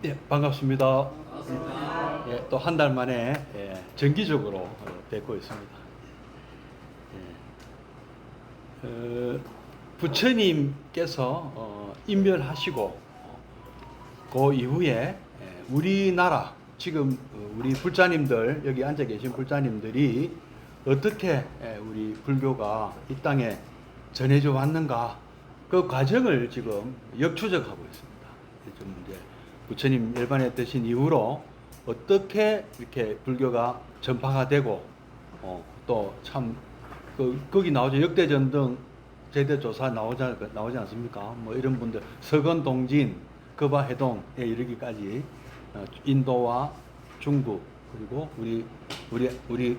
예, 반갑습니다. 예, 또 한 달 만에 정기적으로 뵙고 있습니다. 예, 부처님께서 인멸하시고 그 이후에 우리나라 지금 우리 불자님들 여기 앉아 계신 불자님들이 어떻게 우리 불교가 이 땅에 전해져 왔는가 그 과정을 지금 역추적하고 있습니다. 좀 이제 부처님 열반에 되신 이후로 어떻게 이렇게 불교가 전파가 되고 또 참 거기 나오죠. 역대전 등 제대 조사 나오지 않습니까? 뭐 이런 분들 서건 동진 거바해동에 이르기까지 인도와 중국 그리고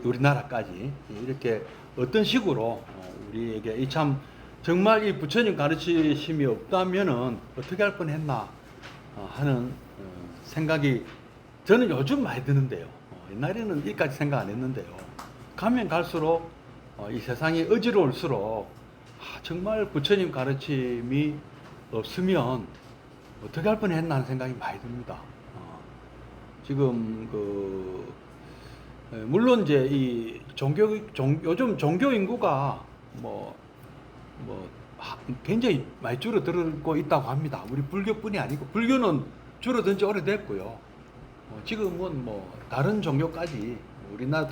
우리나라까지 이렇게 어떤 식으로 우리에게 이 참 정말 이 부처님 가르치심이 없다면은 어떻게 할 뻔했나 하는 생각이 저는 요즘 많이 드는데요. 옛날에는 이까지 생각 안 했는데요. 가면 갈수록 이 세상이 어지러울수록 정말 부처님 가르침이 없으면 어떻게 할 뻔했나 하는 생각이 많이 듭니다. 지금 물론 이제 이 요즘 종교 인구가 굉장히 많이 줄어들고 있다고 합니다. 우리 불교뿐이 아니고 불교는 줄어든 지 오래됐고요. 지금은 다른 종교까지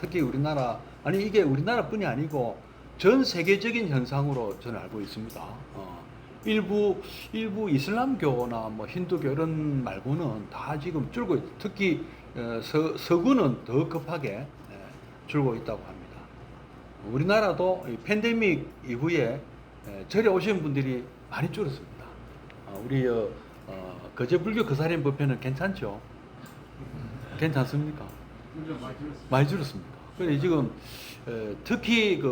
특히 우리나라 아니 이게 우리나라뿐이 아니고 전 세계적인 현상으로 저는 알고 있습니다. 일부 이슬람교나 힌두교 이런 말고는 다 지금 줄고 특히 서구는 더 급하게 줄고 있다고 합니다. 우리나라도 팬데믹 이후에 절에 오신 분들이 많이 줄었습니다. 우리 거제불교 거사님 법회는 괜찮죠? 괜찮습니까? 많이 줄었습니까? 그래 지금 특히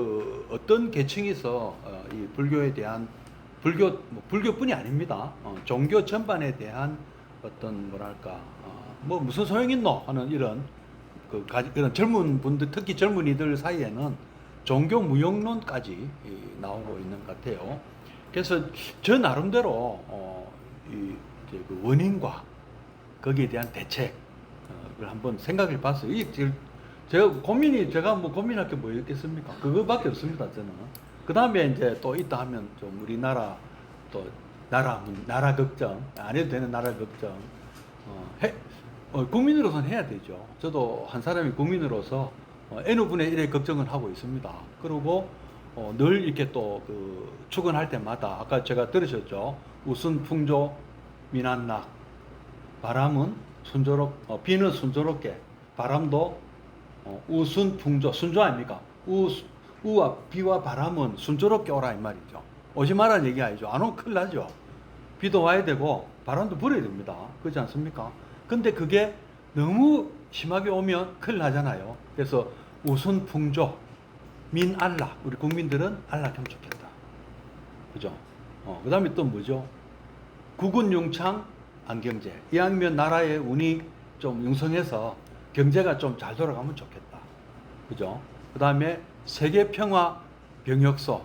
어떤 계층에서 이 불교에 대한 불교뿐이 아닙니다. 종교 전반에 대한 어떤 뭐랄까 무슨 소용 있노 하는 이런 그런 젊은 분들 특히 젊은이들 사이에는 종교 무용론까지 나오고 있는 것 같아요. 그래서 저 나름대로 그 원인과 거기에 대한 대책을 한번 생각해 봤어요. 제가 고민할 게 뭐 있겠습니까? 그거밖에 없습니다, 저는. 그 다음에 이제 또 있다 하면 좀 우리나라 또 나라 걱정, 안 해도 되는 나라 걱정, 국민으로서는 해야 되죠. 저도 한 사람이 국민으로서 N분의 1의 걱정을 하고 있습니다. 그리고 늘 이렇게 또 축원할 때마다 아까 제가 들으셨죠? 우순 풍조 미난락 바람은 비는 순조롭게 바람도 우순 풍조 순조 아닙니까? 우와 비와 바람은 순조롭게 오라 이 말이죠. 오지 말라는 얘기 아니죠. 안 오면 큰일 나죠. 비도 와야 되고 바람도 불어야 됩니다. 그렇지 않습니까? 근데 그게 너무 심하게 오면 큰일 나잖아요. 그래서 우순 풍조 민안락 우리 국민들은 안락하면 좋겠다. 그죠? 그 다음에 또 뭐죠? 국운융창 안경제 이왕이면 나라의 운이 좀 융성해서 경제가 좀 잘 돌아가면 좋겠다. 그죠? 그 다음에 세계평화 병역소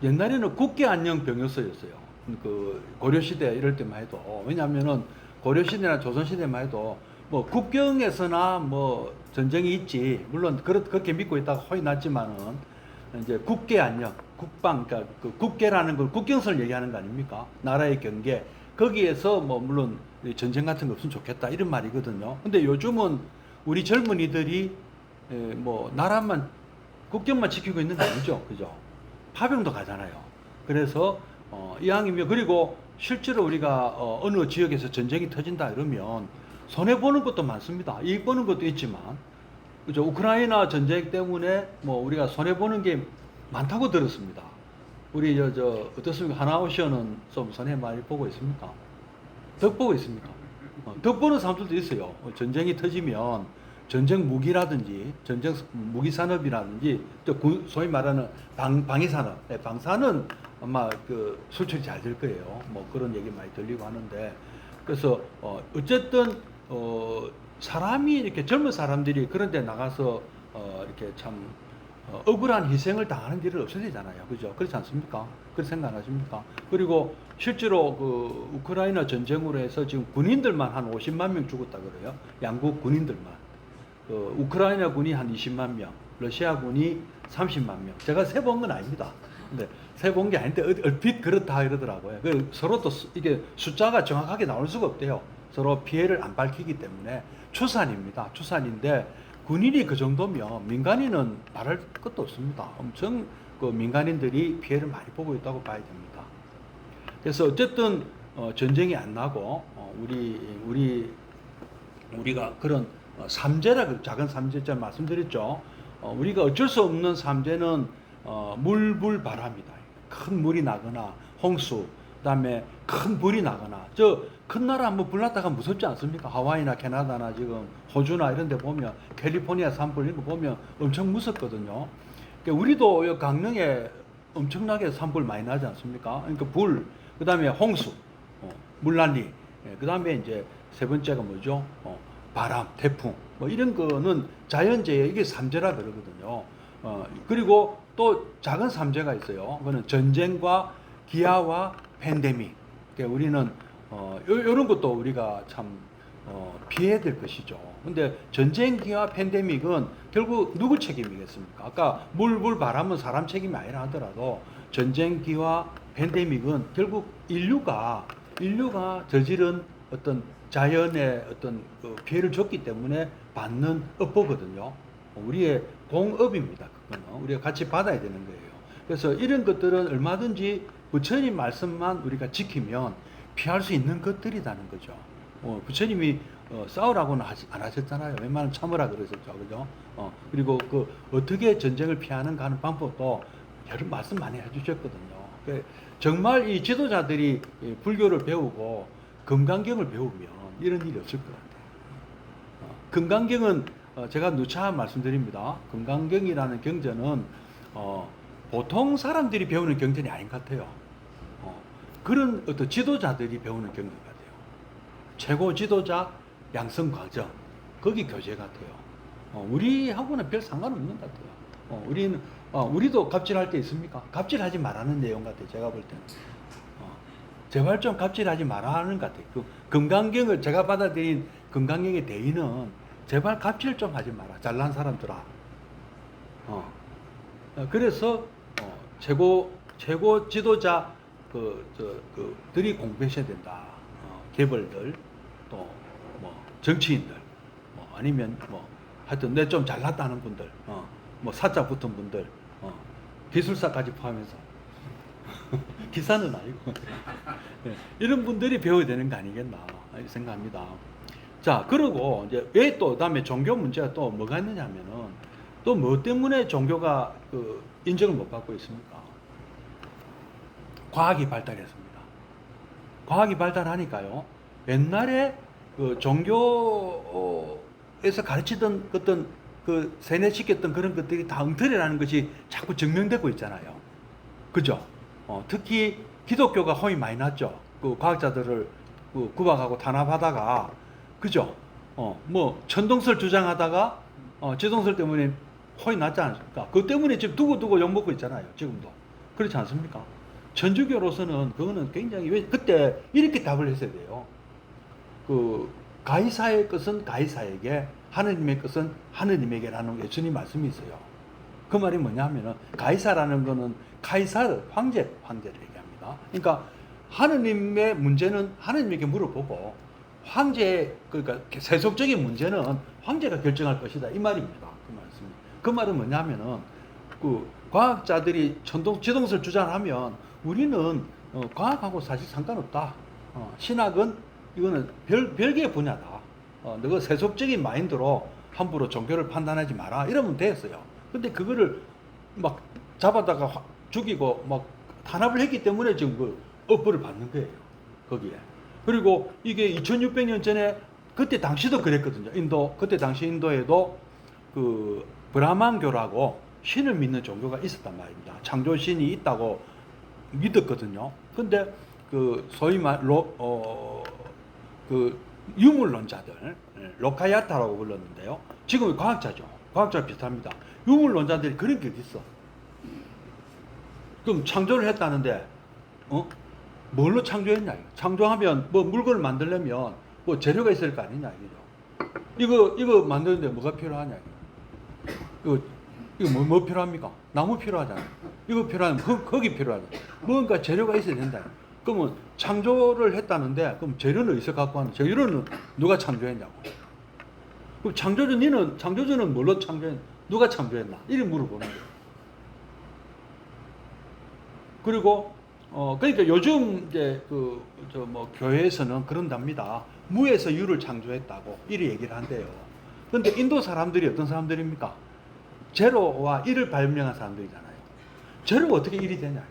옛날에는 국계안녕 병역소였어요. 고려시대 이럴 때만 해도 왜냐하면은 고려시대나 조선시대만 해도 국경에서나 전쟁이 있지 물론 그렇게 믿고 있다가 호이 났지만은 이제 국계 안녕 국방 그러니까 국계라는 걸 국경선을 얘기하는 거 아닙니까? 나라의 경계 거기에서 물론 전쟁 같은 거 없으면 좋겠다 이런 말이거든요. 근데 요즘은 우리 젊은이들이 나라만 국경만 지키고 있는 게 아니죠, 그죠? 파병도 가잖아요. 그래서 이왕이면 그리고 실제로 우리가 어느 지역에서 전쟁이 터진다 이러면 손해 보는 것도 많습니다. 이익 보는 것도 있지만, 그죠? 우크라이나 전쟁 때문에 우리가 손해 보는 게 많다고 들었습니다. 우리 어떻습니까? 하나오션은 좀 손해 많이 보고 있습니까? 덕 보고 있습니까? 덕 보는 사람들도 있어요. 전쟁이 터지면 전쟁 무기라든지 전쟁 무기 산업이라든지 또 소위 말하는 방위 산업, 방사는 아마 수출이 잘 될 거예요. 그런 얘기 많이 들리고 하는데 그래서 어쨌든 사람이 이렇게 젊은 사람들이 그런 데 나가서 이렇게 참 억울한 희생을 당하는 일은 없어야 되잖아요. 그죠? 그렇지 않습니까? 그렇게 생각 안 하십니까? 그리고 실제로 그 우크라이나 전쟁으로 해서 지금 군인들만 한 50만 명 죽었다 그래요. 양국 군인들만. 우크라이나 군이 한 20만 명, 러시아 군이 30만 명. 제가 세본 건 아닙니다. 근데 세본 게 아닌데 얼핏 그렇다 이러더라고요. 서로 또 이게 숫자가 정확하게 나올 수가 없대요. 서로 피해를 안 밝히기 때문에 추산입니다. 추산인데 군인이 그 정도면 민간인은 말할 것도 없습니다. 엄청 그 민간인들이 피해를 많이 보고 있다고 봐야 됩니다. 그래서 어쨌든 전쟁이 안 나고 우리가 그런 삼재라 작은 삼재자 말씀드렸죠. 우리가 어쩔 수 없는 삼재는 물바람이다. 큰 물이 나거나 홍수, 그다음에 큰 불이 나거나 큰 나라 한번 불 났다가 무섭지 않습니까? 하와이나 캐나다나 지금 호주나 이런 데 보면 캘리포니아 산불 이런 거 보면 엄청 무섭거든요. 그러니까 우리도 강릉에 엄청나게 산불 많이 나지 않습니까? 그러니까 불, 그다음에 홍수, 물난리, 그다음에 이제 세 번째가 뭐죠? 바람, 태풍, 뭐 이런 거는 자연재해, 이게 삼재라 그러거든요. 그리고 또 작은 삼재가 있어요. 그거는 전쟁과 기아와 팬데믹. 그러니까 우리는 이런 것도 우리가 참 피해야 될 것이죠. 근데 전쟁, 기아, 팬데믹은 결국 누구 책임이겠습니까? 아까 물, 바람은 사람 책임이 아니라 하더라도 전쟁, 기아, 팬데믹은 결국 인류가 저지른 어떤 자연의 어떤 피해를 줬기 때문에 받는 업보거든요. 우리의 공업입니다. 그거는 우리가 같이 받아야 되는 거예요. 그래서 이런 것들은 얼마든지 부처님 말씀만 우리가 지키면 피할 수 있는 것들이라는 거죠. 부처님이 싸우라고는 안 하셨잖아요. 웬만하면 참으라 그러셨죠. 그죠? 그리고 어떻게 전쟁을 피하는가 하는 방법도 여러 말씀 많이 해주셨거든요. 정말 이 지도자들이 불교를 배우고 금강경을 배우면 이런 일이 없을 것 같아요. 금강경은 제가 누차 말씀드립니다. 금강경이라는 경전은 보통 사람들이 배우는 경전이 아닌 것 같아요. 그런 어떤 지도자들이 배우는 경전 같아요. 최고 지도자 양성 과정, 거기 교재 같아요. 우리하고는 별 상관없는 것 같아요. 우리도 갑질할 때 있습니까? 갑질하지 말라는 내용 같아요. 제가 볼 때는. 제발 좀 갑질하지 말라는 것 같아요. 금강경을 제가 받아들인 금강경의 대의는 제발 갑질 좀 하지 마라. 잘난 사람들아. 그래서 최고 지도자 들이 공부하셔야 된다. 개벌들 또 뭐 정치인들 아니면 하여튼 내 좀 잘났다는 분들 사자 붙은 분들 기술사까지 포함해서 기사는 아니고 네, 이런 분들이 배워야 되는 거 아니겠나 생각합니다. 자, 그리고 이제 왜 또 다음에 종교 문제가 또 뭐가 있느냐 하면은 또 뭐 때문에 종교가 인정을 못 받고 있습니까? 과학이 발달했습니다. 과학이 발달하니까요. 옛날에 종교에서 가르치던 어떤 세뇌시켰던 그런 것들이 다 엉터리라는 것이 자꾸 증명되고 있잖아요. 그죠? 특히 기독교가 혼이 많이 났죠. 과학자들을 구박하고 탄압하다가, 그죠? 천동설 주장하다가, 지동설 때문에 혼이 났지 않습니까? 그것 때문에 지금 두고두고 욕먹고 있잖아요. 지금도. 그렇지 않습니까? 천주교로서는 그거는 굉장히, 그때 이렇게 답을 했어야 돼요. 가이사의 것은 가이사에게, 하느님의 것은 하느님에게라는 예수님 말씀이 있어요. 그 말이 뭐냐면은, 가이사라는 거는 카이사르, 황제를 얘기합니다. 그러니까, 하느님의 문제는 하느님에게 물어보고, 그러니까 세속적인 문제는 황제가 결정할 것이다. 이 말입니다. 그 말씀. 그 말은 뭐냐면은, 과학자들이 지동설 주장하면, 우리는 과학하고 사실 상관없다. 신학은 이거는 별개의 분야다. 너가 세속적인 마인드로 함부로 종교를 판단하지 마라. 이러면 됐어요. 근데 그거를 막 잡아다가 죽이고 막 탄압을 했기 때문에 지금 업보를 받는 거예요. 거기에. 그리고 이게 2600년 전에 그때 당시도 그랬거든요. 그때 당시 인도에도 브라만교라고 신을 믿는 종교가 있었단 말입니다. 창조신이 있다고 믿었거든요. 근데 소위 유물론자들, 로카야타라고 불렀는데요. 지금은 과학자죠. 과학자와 비슷합니다. 유물론자들이 그런 게 어디 있어? 그럼 창조를 했다는데, 뭘로 창조했냐? 창조하면 뭐 물건을 만들려면 뭐 재료가 있을 거 아니냐 이거죠. 이거 만드는데 뭐가 필요하냐? 이거 뭐 필요합니까? 나무 필요하잖아요. 이거 필요하면 거기 필요하잖아요. 뭔가 재료가 있어야 된다. 그러면 창조를 했다는데 그럼 재료는 어디서 갖고 왔는? 재료는 누가 창조했냐고. 그럼 창조주는 뭘로 창조했? 누가 창조했나? 이렇게 물어보는 거예요. 그리고 그러니까 요즘 이제 교회에서는 그런답니다. 무에서 유를 창조했다고 이렇게 얘기를 한대요. 근데 인도 사람들이 어떤 사람들입니까? 제로와 1을 발명한 사람들이잖아요. 제로가 어떻게 1이 되냐?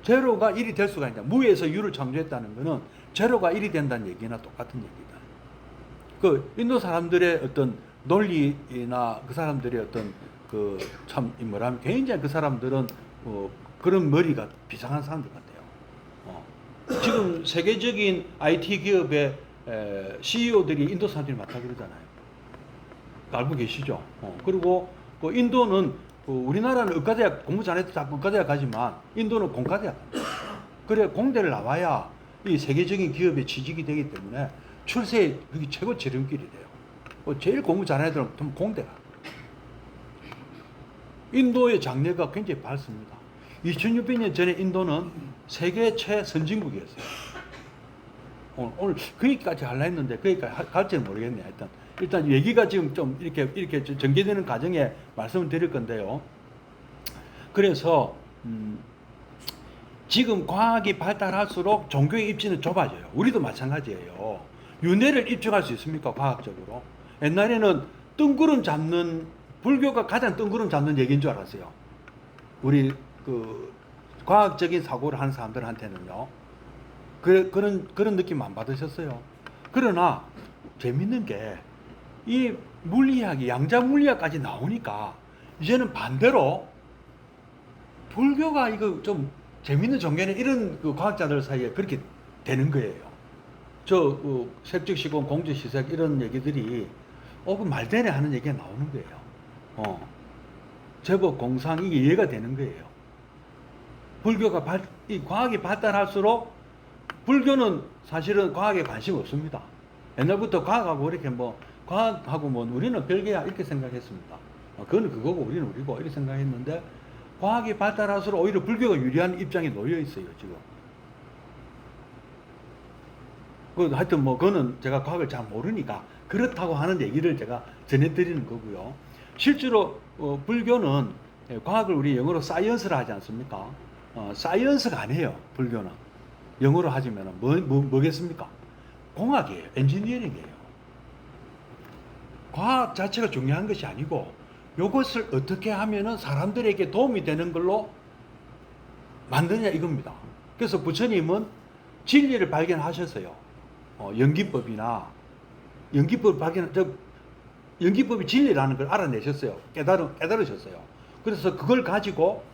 제로가 1이 될 수가 있냐? 무에서 유를 창조했다는 것은 제로가 1이 된다는 얘기나 똑같은 얘기다. 그 인도 사람들의 어떤 논리나 그 사람들의 어떤 굉장히 그 사람들은 그런 머리가 비상한 사람들 같아요. 지금 세계적인 IT 기업의 CEO들이 인도 사람들이 많다 그러잖아요. 알고 계시죠? 그리고 인도는 우리나라는 의과대학 공부 잘해도 자꾸 의과대학 가지만 인도는 공과대학 갑니다. 그래 공대를 나와야 이 세계적인 기업에 취직이 되기 때문에 출세의 그게 최고 지름길이 돼요. 제일 공부 잘하는 애들은 공대가. 인도의 장래가 굉장히 밝습니다. 2600년 전에 인도는 세계 최선진국이었어요. 오늘 거기까지 하려 했는데 거기까지 갈지는 모르겠네요. 일단 얘기가 지금 좀 이렇게 전개되는 과정에 말씀을 드릴 건데요. 그래서 지금 과학이 발달할수록 종교의 입지는 좁아져요. 우리도 마찬가지예요. 윤회를 입증할 수 있습니까? 과학적으로. 옛날에는 불교가 가장 뜬구름 잡는 얘기인 줄 알았어요. 우리 과학적인 사고를 하는 사람들한테는요. 그런 느낌 안 받으셨어요? 그러나 재밌는 게 이 물리학이 양자 물리학까지 나오니까 이제는 반대로 불교가 이거 좀 재밌는 종교는 이런 과학자들 사이에 그렇게 되는 거예요. 색즉시공 공주시색 이런 얘기들이 그 말되네 하는 얘기가 나오는 거예요. 제법 공상 이게 이해가 되는 거예요. 이 과학이 발달할수록 불교는 사실은 과학에 관심 없습니다. 옛날부터 과학하고 이렇게 과학하고 우리는 별개야 이렇게 생각했습니다. 그거는 그거고 우리는 우리고 이렇게 생각했는데 과학이 발달할수록 오히려 불교가 유리한 입장에 놓여 있어요 지금. 하여튼 그거는 제가 과학을 잘 모르니까 그렇다고 하는 얘기를 제가 전해드리는 거고요. 실제로 불교는 과학을 우리 영어로 사이언스라 하지 않습니까? 사이언스가 아니에요. 불교는 영어로 하자면 뭐겠습니까? 공학이에요. 엔지니어링이에요. 과학 자체가 중요한 것이 아니고 이것을 어떻게 하면은 사람들에게 도움이 되는 걸로 만드냐 이겁니다. 그래서 부처님은 진리를 발견하셨어요. 연기법이 진리라는 걸 알아내셨어요. 깨달으셨어요. 그래서 그걸 가지고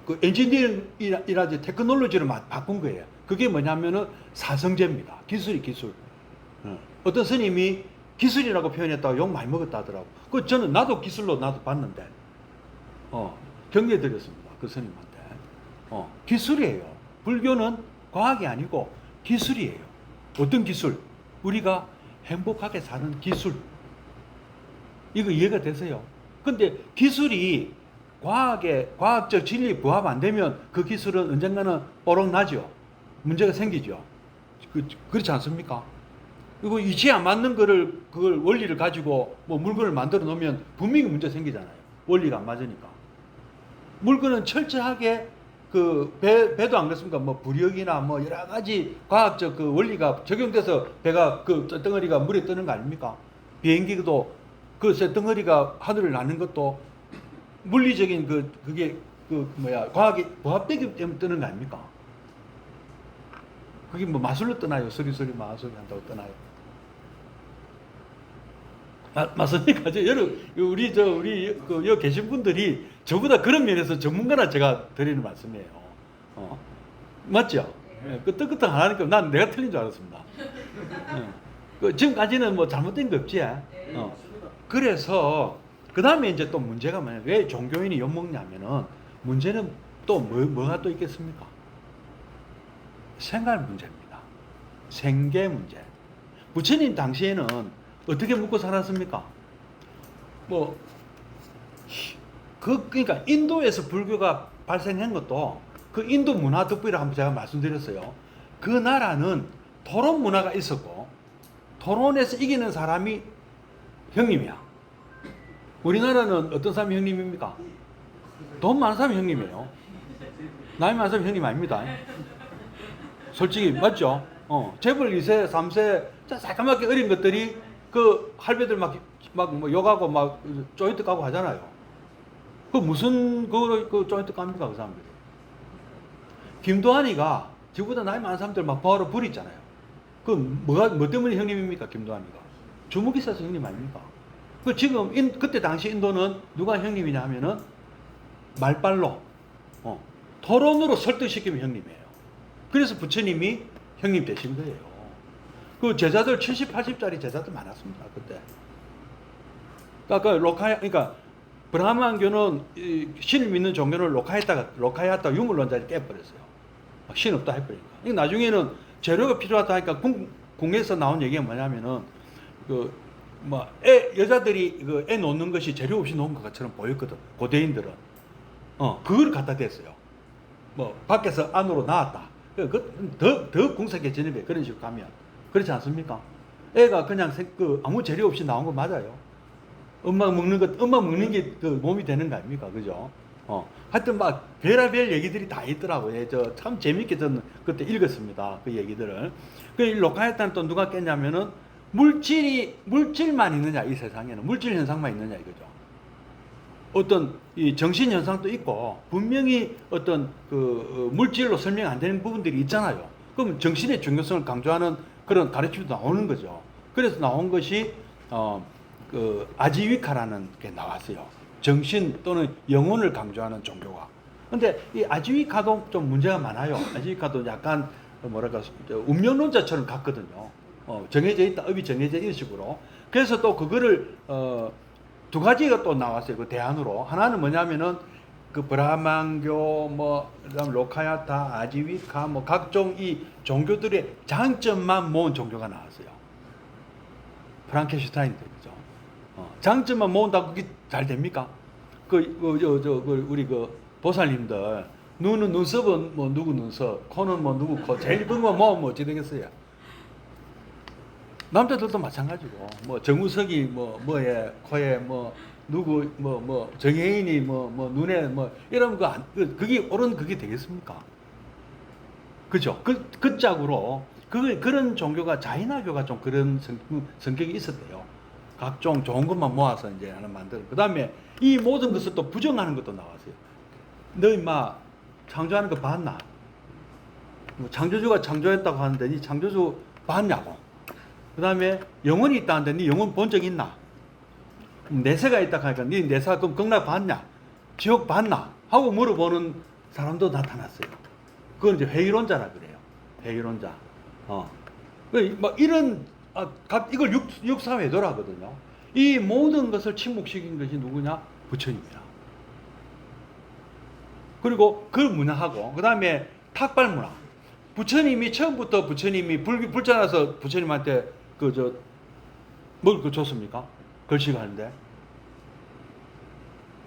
그 엔지니어링이라든지 테크놀로지를 바꾼 거예요. 그게 뭐냐면은 사성제입니다. 기술. 어떤 스님이 기술이라고 표현했다고 욕 많이 먹었다 하더라고. 저는 나도 기술로 봤는데 격려드렸습니다. 그 스님한테. 기술이에요. 불교는 과학이 아니고 기술이에요. 어떤 기술? 우리가 행복하게 사는 기술. 이거 이해가 되세요? 근데 기술이 과학적 진리에 부합 안 되면 그 기술은 언젠가는 뽀록 나죠. 문제가 생기죠. 그렇지 않습니까? 그리고 이치에 안 맞는 그걸 원리를 가지고 물건을 만들어 놓으면 분명히 문제 생기잖아요. 원리가 안 맞으니까. 물건은 철저하게 배도 안 그렇습니까? 부력이나 여러 가지 과학적 원리가 적용돼서 배가 덩어리가 물에 뜨는 거 아닙니까? 비행기도 덩어리가 하늘을 나는 것도 물리적인 과학이 부합되기 때문에 뜨는 거 아닙니까? 그게 마술로 떠나요? 소리 마술이 한다고 떠나요? 맞습니까? 우리 여기 계신 분들이 저보다 그런 면에서 전문가라 제가 드리는 말씀이에요. 맞죠? 끄떡끄떡 안 하니까 난 내가 틀린 줄 알았습니다. 지금까지는 뭐 잘못된 거 없지. 그래서 그 다음에 이제 또 문제가 뭐냐? 왜 종교인이 엿먹냐면은 문제는 또 뭐가 또 있겠습니까? 생활 문제입니다. 생계 문제. 부처님 당시에는 어떻게 먹고 살았습니까? 그러니까 인도에서 불교가 발생한 것도 그 인도 문화 덕분이라고 한번 제가 말씀드렸어요. 그 나라는 토론 문화가 있었고 토론에서 이기는 사람이 형님이야. 우리나라는 어떤 사람이 형님입니까? 돈 많은 사람이 형님이에요. 나이 많은 사람이 형님 아닙니다. 솔직히 맞죠? 재벌 2세, 3세 새까맣게 어린 것들이 그 할배들 막 뭐 욕하고 막 조인트 까고 하잖아요. 그 무슨 그 조인트 깝니까 그 사람들이? 김도환이가 지구보다 나이 많은 사람들 막 바로 부리잖아요. 그 뭐 때문에 형님입니까 김도환이가? 주먹이 있어서 형님 아닙니까? 그 지금 그때 당시 인도는 누가 형님이냐 하면은 말빨로 토론으로 설득시키면 형님이에요. 그래서 부처님이 형님 되신 거예요. 그 제자들 70, 80짜리 제자들 많았습니다 그때. 그러니까 브라హ్మణ교는 신을 믿는 종교를 로카야타 유물론자를 깨버렸어요. 신 없다 해버리니까. 나중에는 재료가 필요하다 하니까 궁에서 나온 얘기가 뭐냐면은 여자들이 애 놓는 것이 재료 없이 놓은 것처럼 보였거든. 고대인들은. 그걸 갖다 댔어요. 밖에서 안으로 나왔다. 더 궁색해지는 그런 식으로 가면. 그렇지 않습니까? 애가 그냥 아무 재료 없이 나온 거 맞아요. 엄마 먹는 게 그 몸이 되는 거 아닙니까? 그죠? 하여튼 별의별 얘기들이 다 있더라고요. 참 재밌게 저는 그때 읽었습니다. 그 얘기들을. 그 로카야타는 또 누가 깼냐면은 물질만 있느냐, 이 세상에는. 물질 현상만 있느냐, 이거죠. 어떤 이 정신 현상도 있고, 분명히 어떤 물질로 설명 안 되는 부분들이 있잖아요. 그럼 정신의 중요성을 강조하는 그런 가르침도 나오는 거죠. 그래서 나온 것이, 아지위카라는 게 나왔어요. 정신 또는 영혼을 강조하는 종교가. 근데 이 아지위카도 좀 문제가 많아요. 아지위카도 약간 운명론자처럼 갔거든요. 정해져 있다, 업이 정해져 이런 식으로. 그래서 또 그거를 두 가지가 또 나왔어요. 그 대안으로. 하나는 뭐냐면은 그 브라హ్మణ교, 그다음 로카야타, 아지위카, 각종 이 종교들의 장점만 모은 종교가 나왔어요. 프랑켄슈타인들, 그죠? 장점만 모은다고 그게 잘 됩니까? 우리 보살님들, 눈은 눈썹은 누구 눈썹, 코는 누구 코, 제일 이쁜 거 모으면 어찌 되겠어요? 남자들도 마찬가지고, 정우석이 뭐에, 코에, 누구, 정혜인이 눈에, 이러면 그게 옳은 그게 되겠습니까? 그죠? 그 짝으로, 그런 종교가, 자이나교가 좀 그런 성격이 있었대요. 각종 좋은 것만 모아서 이제 하나 만들어. 그 다음에 이 모든 것을 또 부정하는 것도 나왔어요. 너 임마, 창조하는 거 봤나? 창조주가 창조했다고 하는데, 니 창조주 봤냐고? 그 다음에 영혼이 있다는데 네 영혼 본 적 있나? 내세가 있다고 하니까 네 내세가 그럼 극락 봤냐? 지옥 봤나? 하고 물어보는 사람도 나타났어요. 그건 이제 회의론자라 그래요. 회의론자. 이런 이걸 육사회도라거든요. 이 모든 것을 침묵시킨 것이 누구냐? 부처님이야. 그리고 그 문화하고 그 다음에 탁발 문화. 부처님이 처음부터 불자라서 부처님한테 뭘 줬습니까? 글씨가 하는데.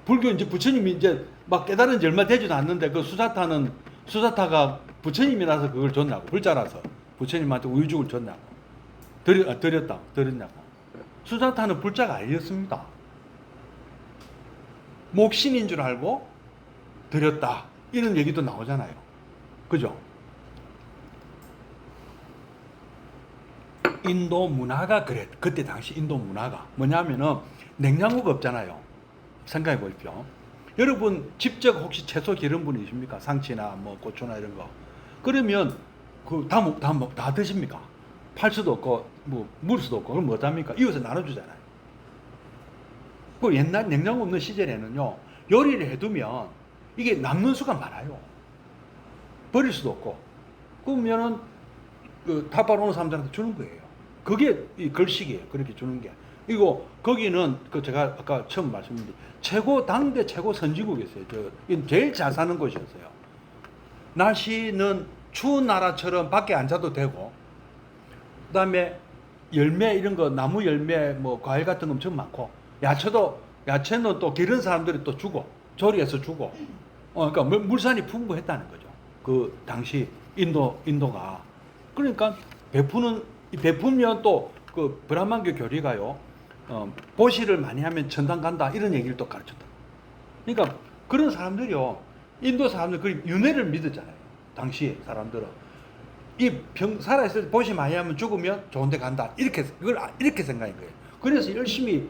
불교 이제 부처님이 이제 막 깨달은 지 얼마 되지도 않는데 수자타가 부처님이라서 그걸 줬냐고. 불자라서 부처님한테 우유죽을 줬냐고. 드렸냐고. 수자타는 불자가 아니었습니다. 목신인 줄 알고 드렸다. 이런 얘기도 나오잖아요. 그죠? 인도 문화가 그래. 그때 당시 인도 문화가 뭐냐면은 냉장고가 없잖아요. 생각해 보십시오. 여러분 직접 혹시 채소 기른 분이 있습니까? 상치나 고추나 이런 거. 그러면 다 드십니까? 팔 수도 없고 물 수도 없고 그럼 어떡합니까? 이웃에 나눠주잖아요. 그 옛날 냉장고 없는 시절에는요, 요리를 해두면 이게 남는 수가 많아요. 버릴 수도 없고. 그러면은 타발 오는 사람들한테 주는 거예요. 그게 이 글씨기예요. 그렇게 주는 게. 이거 거기는 그 제가 아까 처음 말씀드린 최고 당대 최고 선진국이었어요. 제일 잘 사는 곳이었어요. 날씨는 추운 나라처럼 밖에 앉아도 되고, 그다음에 열매 이런 거 나무 열매 뭐 과일 같은 거 엄청 많고, 야채는 또 기른 사람들이 또 주고 조리해서 주고, 그러니까 물산이 풍부했다는 거죠. 그 당시 인도가. 그러니까 베푸면 또 그 브라만교 교리가요, 보시를 많이 하면 천당 간다 이런 얘기를 또 가르쳤다. 그러니까 그런 사람들이요, 인도 사람들 그 윤회를 믿었잖아요. 당시 사람들은 살아있을 때 보시 많이 하면 죽으면 좋은데 간다, 이렇게 생각한 거예요. 그래서 열심히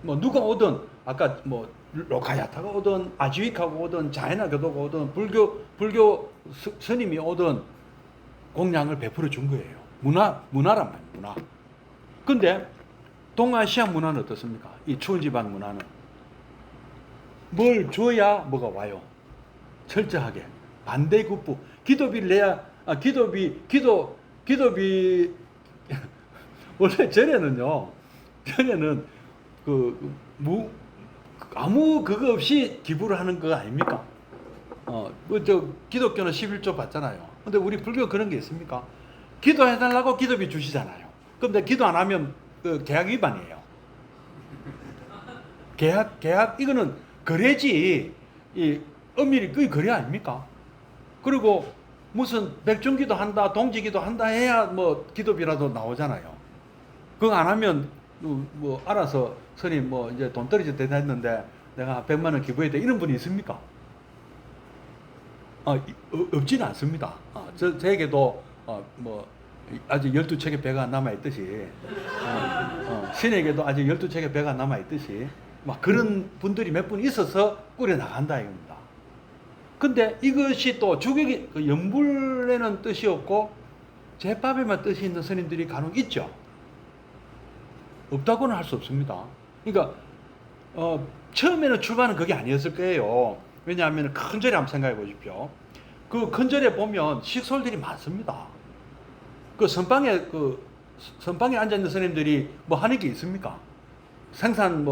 뭐 누가 오든, 아까 뭐 로카야타가 오든 아지위카가 오든 자이나 교도가 오든 불교 스님이 오든 공양을 베풀어 준 거예요. 문화란 말이에요. 문화. 근데 동아시아 문화는 어떻습니까? 이 추운 지방 문화는 뭘 줘야 뭐가 와요. 철저하게 반대급부, 기도비를 내야, 기도비 원래 전에는 아무 그거 없이 기부를 하는 거 아닙니까? 기독교는 11조 받잖아요. 근데 우리 불교 그런 게 있습니까? 기도해달라고 기도비 주시잖아요. 근데 기도 안 하면 계약 위반이에요. 계약 이거는 거래지, 이 엄밀히 그게 거래 아닙니까? 그리고 무슨 백중기도 한다, 동지기도 한다 해야 뭐 기도비라도 나오잖아요. 그거 안 하면 뭐 알아서 스님 뭐 이제 돈 떨어져 된다 했는데 내가 100만 원 기부해야 돼, 이런 분이 있습니까? 없지는 않습니다. 저에게도 뭐 아직 12척의 배가 남아있듯이, 신에게도 아직 12척의 배가 남아있듯이, 막 그런 분들이 몇 분 있어서 꾸려나간다 이겁니다. 근데 이것이 또 주객이, 연불에는 뜻이 없고 제밥에만 뜻이 있는 스님들이 간혹 있죠. 없다고는 할 수 없습니다. 그러니까 처음에는 출발은 그게 아니었을 거예요. 왜냐하면 큰 절에 한번 생각해 보십시오. 그 큰 절에 보면 식솔들이 많습니다. 선방에 앉아 있는 스님들이 뭐 하는 게 있습니까? 생산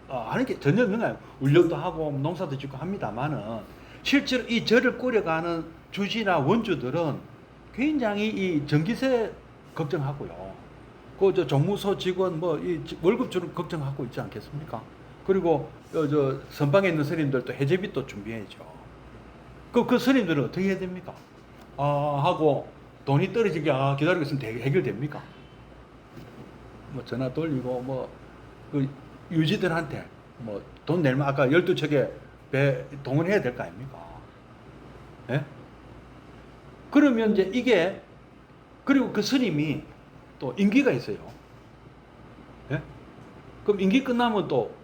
하는 게 전혀 없는가요? 운영도 하고 농사도 짓고 합니다만은, 실제로 이 절을 꾸려가는 주지나 원주들은 굉장히 이 전기세 걱정하고요. 정무소 직원 이 월급 주는 걱정하고 있지 않겠습니까? 그리고 선방에 있는 스님들도 해제비 또 준비해야죠. 그 스님들은 어떻게 해야 됩니까? 하고 돈이 떨어지게 기다리고 있으면 해결됩니까? 뭐 전화 돌리고 유지들한테 돈 내면 아까 12척에 배 동원해야 될 거 아닙니까? 예? 그러면 이제 이게, 그리고 그 스님이 또 임기가 있어요. 예? 그럼 임기 끝나면 또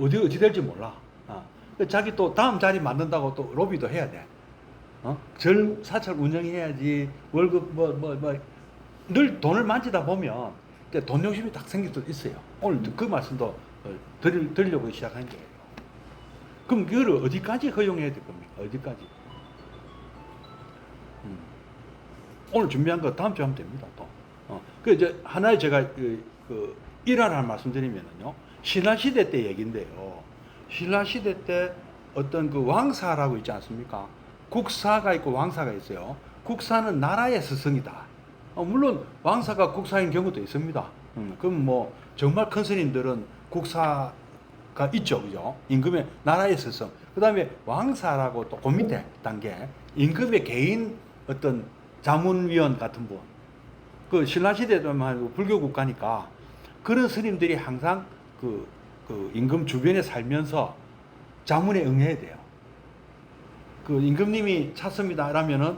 어디 될지 몰라. 자기 또 다음 자리 만든다고 또 로비도 해야 돼. 절 사찰 운영해야지, 월급 늘 돈을 만지다 보면 돈 욕심이 딱 생길 수도 있어요. 오늘 그 말씀도 드리려고 시작한 거예요. 그럼 그걸 어디까지 허용해야 될 겁니까? 어디까지? 오늘 준비한 거 다음 주에 하면 됩니다. 또. 이제 하나의 제가 일화를 말씀드리면은요, 신라시대 때 얘기인데요. 신라시대 때 어떤 왕사라고 있지 않습니까? 국사가 있고 왕사가 있어요. 국사는 나라의 스승이다. 물론 왕사가 국사인 경우도 있습니다. 그럼 뭐 정말 큰 스님들은 국사가 있죠, 그죠? 임금의 나라의 스승. 그 다음에 왕사라고 또 그 밑에 단계, 임금의 개인 어떤 자문위원 같은 분. 신라시대도 불교 국가니까 그런 스님들이 항상 그 임금 주변에 살면서 자문에 응해야 돼요. 임금님이 찾습니다 라면은,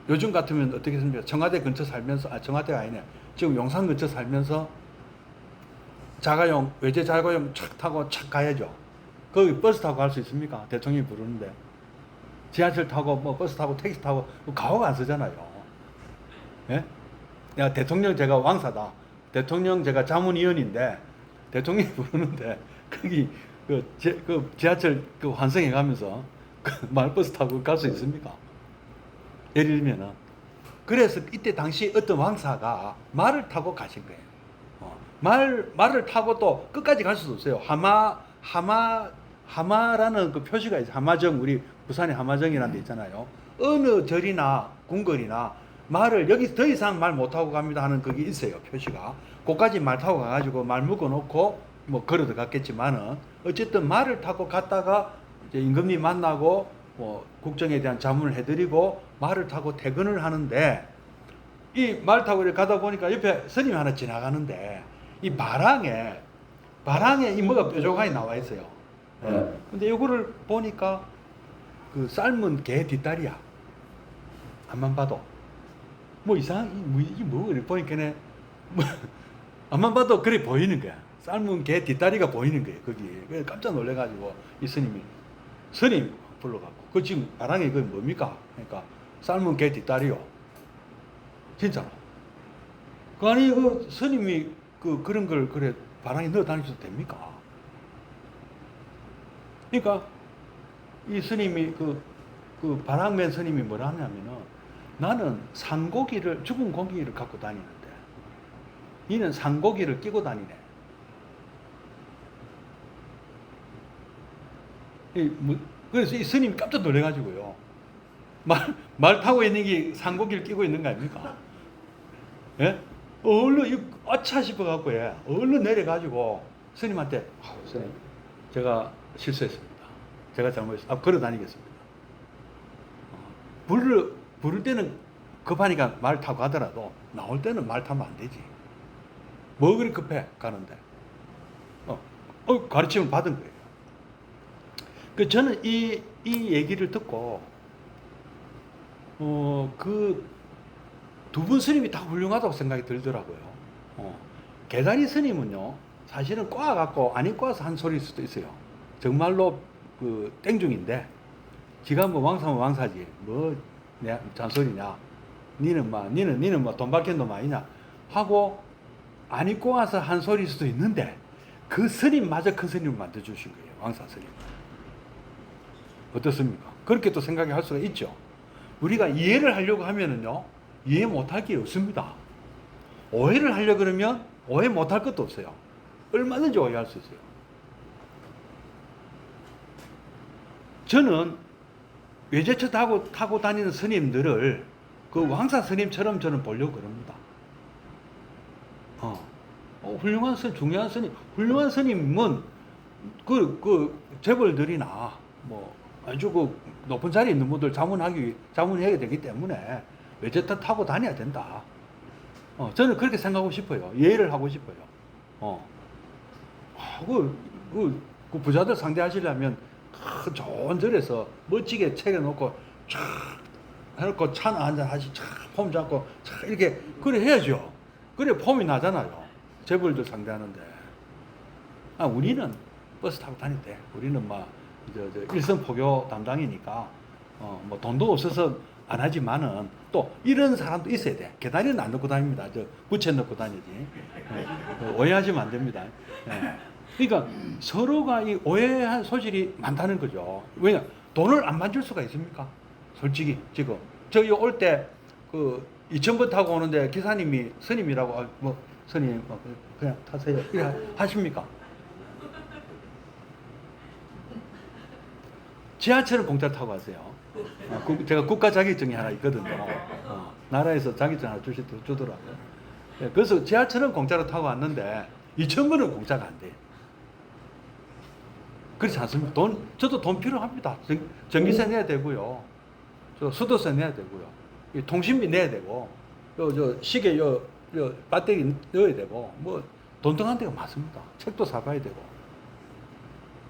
요즘 같으면 어떻게 했습니까? 청와대 근처 살면서, 청와대가 아니네, 지금 용산 근처 살면서 자가용, 외제 자가용 착 타고 착 가야죠. 거기 버스 타고 갈 수 있습니까? 대통령이 부르는데. 지하철 타고 버스 타고 택시 타고 가오가 안 쓰잖아요. 예? 야, 대통령 제가 왕사다, 대통령 제가 자문위원인데 대통령이 부르는데 거기 지하철 환승해 가면서 말버스 타고 갈 수 있습니까? 예를 들면은. 그래서 이때 당시 어떤 왕사가 말을 타고 가신 거예요. 말을 타고 또 끝까지 갈 수도 없어요. 하마라는 그 표시가 있어요. 하마정, 우리 부산에 하마정이라는 데 있잖아요. 어느 절이나 궁궐이나 말을 여기 더 이상 말 못하고 갑니다 하는 그게 있어요. 표시가. 거기까지 말 타고 가가지고 말 묶어놓고 뭐 걸어 들어갔겠지만은 어쨌든 말을 타고 갔다가 이제 임금님 만나고 뭐 국정에 대한 자문을 해드리고 말을 타고 퇴근을 하는데 이 말 타고 이렇게 가다 보니까 옆에 스님이 하나 지나가는데 이 바랑에 이 뭐가 뾰족하게 나와 있어요. 근데 이거를 보니까 그 삶은 개 뒷다리야. 앞만 봐도 뭐 이상 이게 뭐 이렇게 보니까네 뭐 앞만 봐도 그래 보이는 거야. 삶은 개 뒷다리가 보이는 거예요. 거기 그래서 깜짝 놀래가지고 이 스님이 스님 불러갖고 그 지금 바랑에 그 뭡니까? 그러니까 삶은 개 뒷다리요. 진짜로. 그 아니 그 스님이 그런 걸 그래 바랑에 넣어 다니셔도 됩니까? 그러니까 이 스님이 그 바랑맨 스님이 뭐라 하냐면은 나는 산고기를 죽은 고기를 갖고 다니는데 이는 산고기를 끼고 다니네. 그래서 이 스님이 깜짝 놀래가지고요. 말 타고 있는 게 산고기를 끼고 있는 거 아닙니까? 예? 얼른 아차 싶어갖고 얼른 내려가지고 스님한테 스님 제가 실수했습니다. 제가 잘못했습니다. 걸어 다니겠습니다. 부를 때는 급하니까 말 타고 가더라도 나올 때는 말 타면 안 되지. 뭐 그리 급해 가는데 가르침을 받은 거예요. 저는 이 얘기를 듣고 그 두 분 스님이 다 훌륭하다고 생각이 들더라고요. 계다리 스님은요 사실은 꼬아갖고 안 입고 와서 한 소리일 수도 있어요. 정말로 그 땡중인데 지가 뭐 왕사면 왕사지 뭐 내 잔소리냐 니는 뭐 돈 밝힌 놈 아니냐 하고 안 입고 와서 한 소리일 수도 있는데 그 스님마저 큰 스님을 만들어주신 거예요. 왕사 스님. 어떻습니까? 그렇게 또 생각할 수가 있죠. 우리가 이해를 하려고 하면은요 이해 못할 게 없습니다. 오해를 하려고 그러면 오해 못할 것도 없어요. 얼마든지 오해할 수 있어요. 저는 외제차 타고 다니는 스님들을 그 왕사 스님처럼 저는 보려고 그럽니다. 훌륭한 스님, 중요한 스님, 훌륭한 스님은 그 재벌들이나 뭐 아주 그 높은 자리에 있는 분들 자문해야 되기 때문에 외제차 타고 다녀야 된다. 저는 그렇게 생각하고 싶어요. 이해를 하고 싶어요. 그 부자들 상대하시려면 큰 좋은 절에서 멋지게 차려놓고 촥 해놓고 차나 한잔 하시 촥 폼 잡고 촥 이렇게 그래 해야죠. 그래 폼이 나잖아요. 재벌들 상대하는데. 우리는 버스 타고 다닐 때 우리는 막 일선포교 담당이니까 뭐 돈도 없어서 안 하지만은 또 이런 사람도 있어야 돼. 계단에는 안 넣고 다닙니다. 부채 넣고 다니지. 오해하시면 안 됩니다. 그러니까 서로가 이 오해한 소질이 많다는 거죠. 왜냐 돈을 안 만질 수가 있습니까? 솔직히 지금 저기 올 때 그 2000번 타고 오는데 기사님이 스님이라고 뭐 스님 그냥 타세요 이래 하십니까? 지하철은 공짜 타고 가세요. 제가 국가 자격증이 하나 있거든요. 나라에서 자격증 하나 주더라고요. 그래서 지하철은 공짜로 타고 왔는데 2000번은 공짜가 안 돼요. 그렇지 않습니까? 저도 돈 필요합니다. 전기세 내야 되고요. 수도세 내야 되고요. 통신비 내야 되고, 시계, 배터리 넣어야 되고, 뭐, 돈등한 데가 많습니다. 책도 사봐야 되고.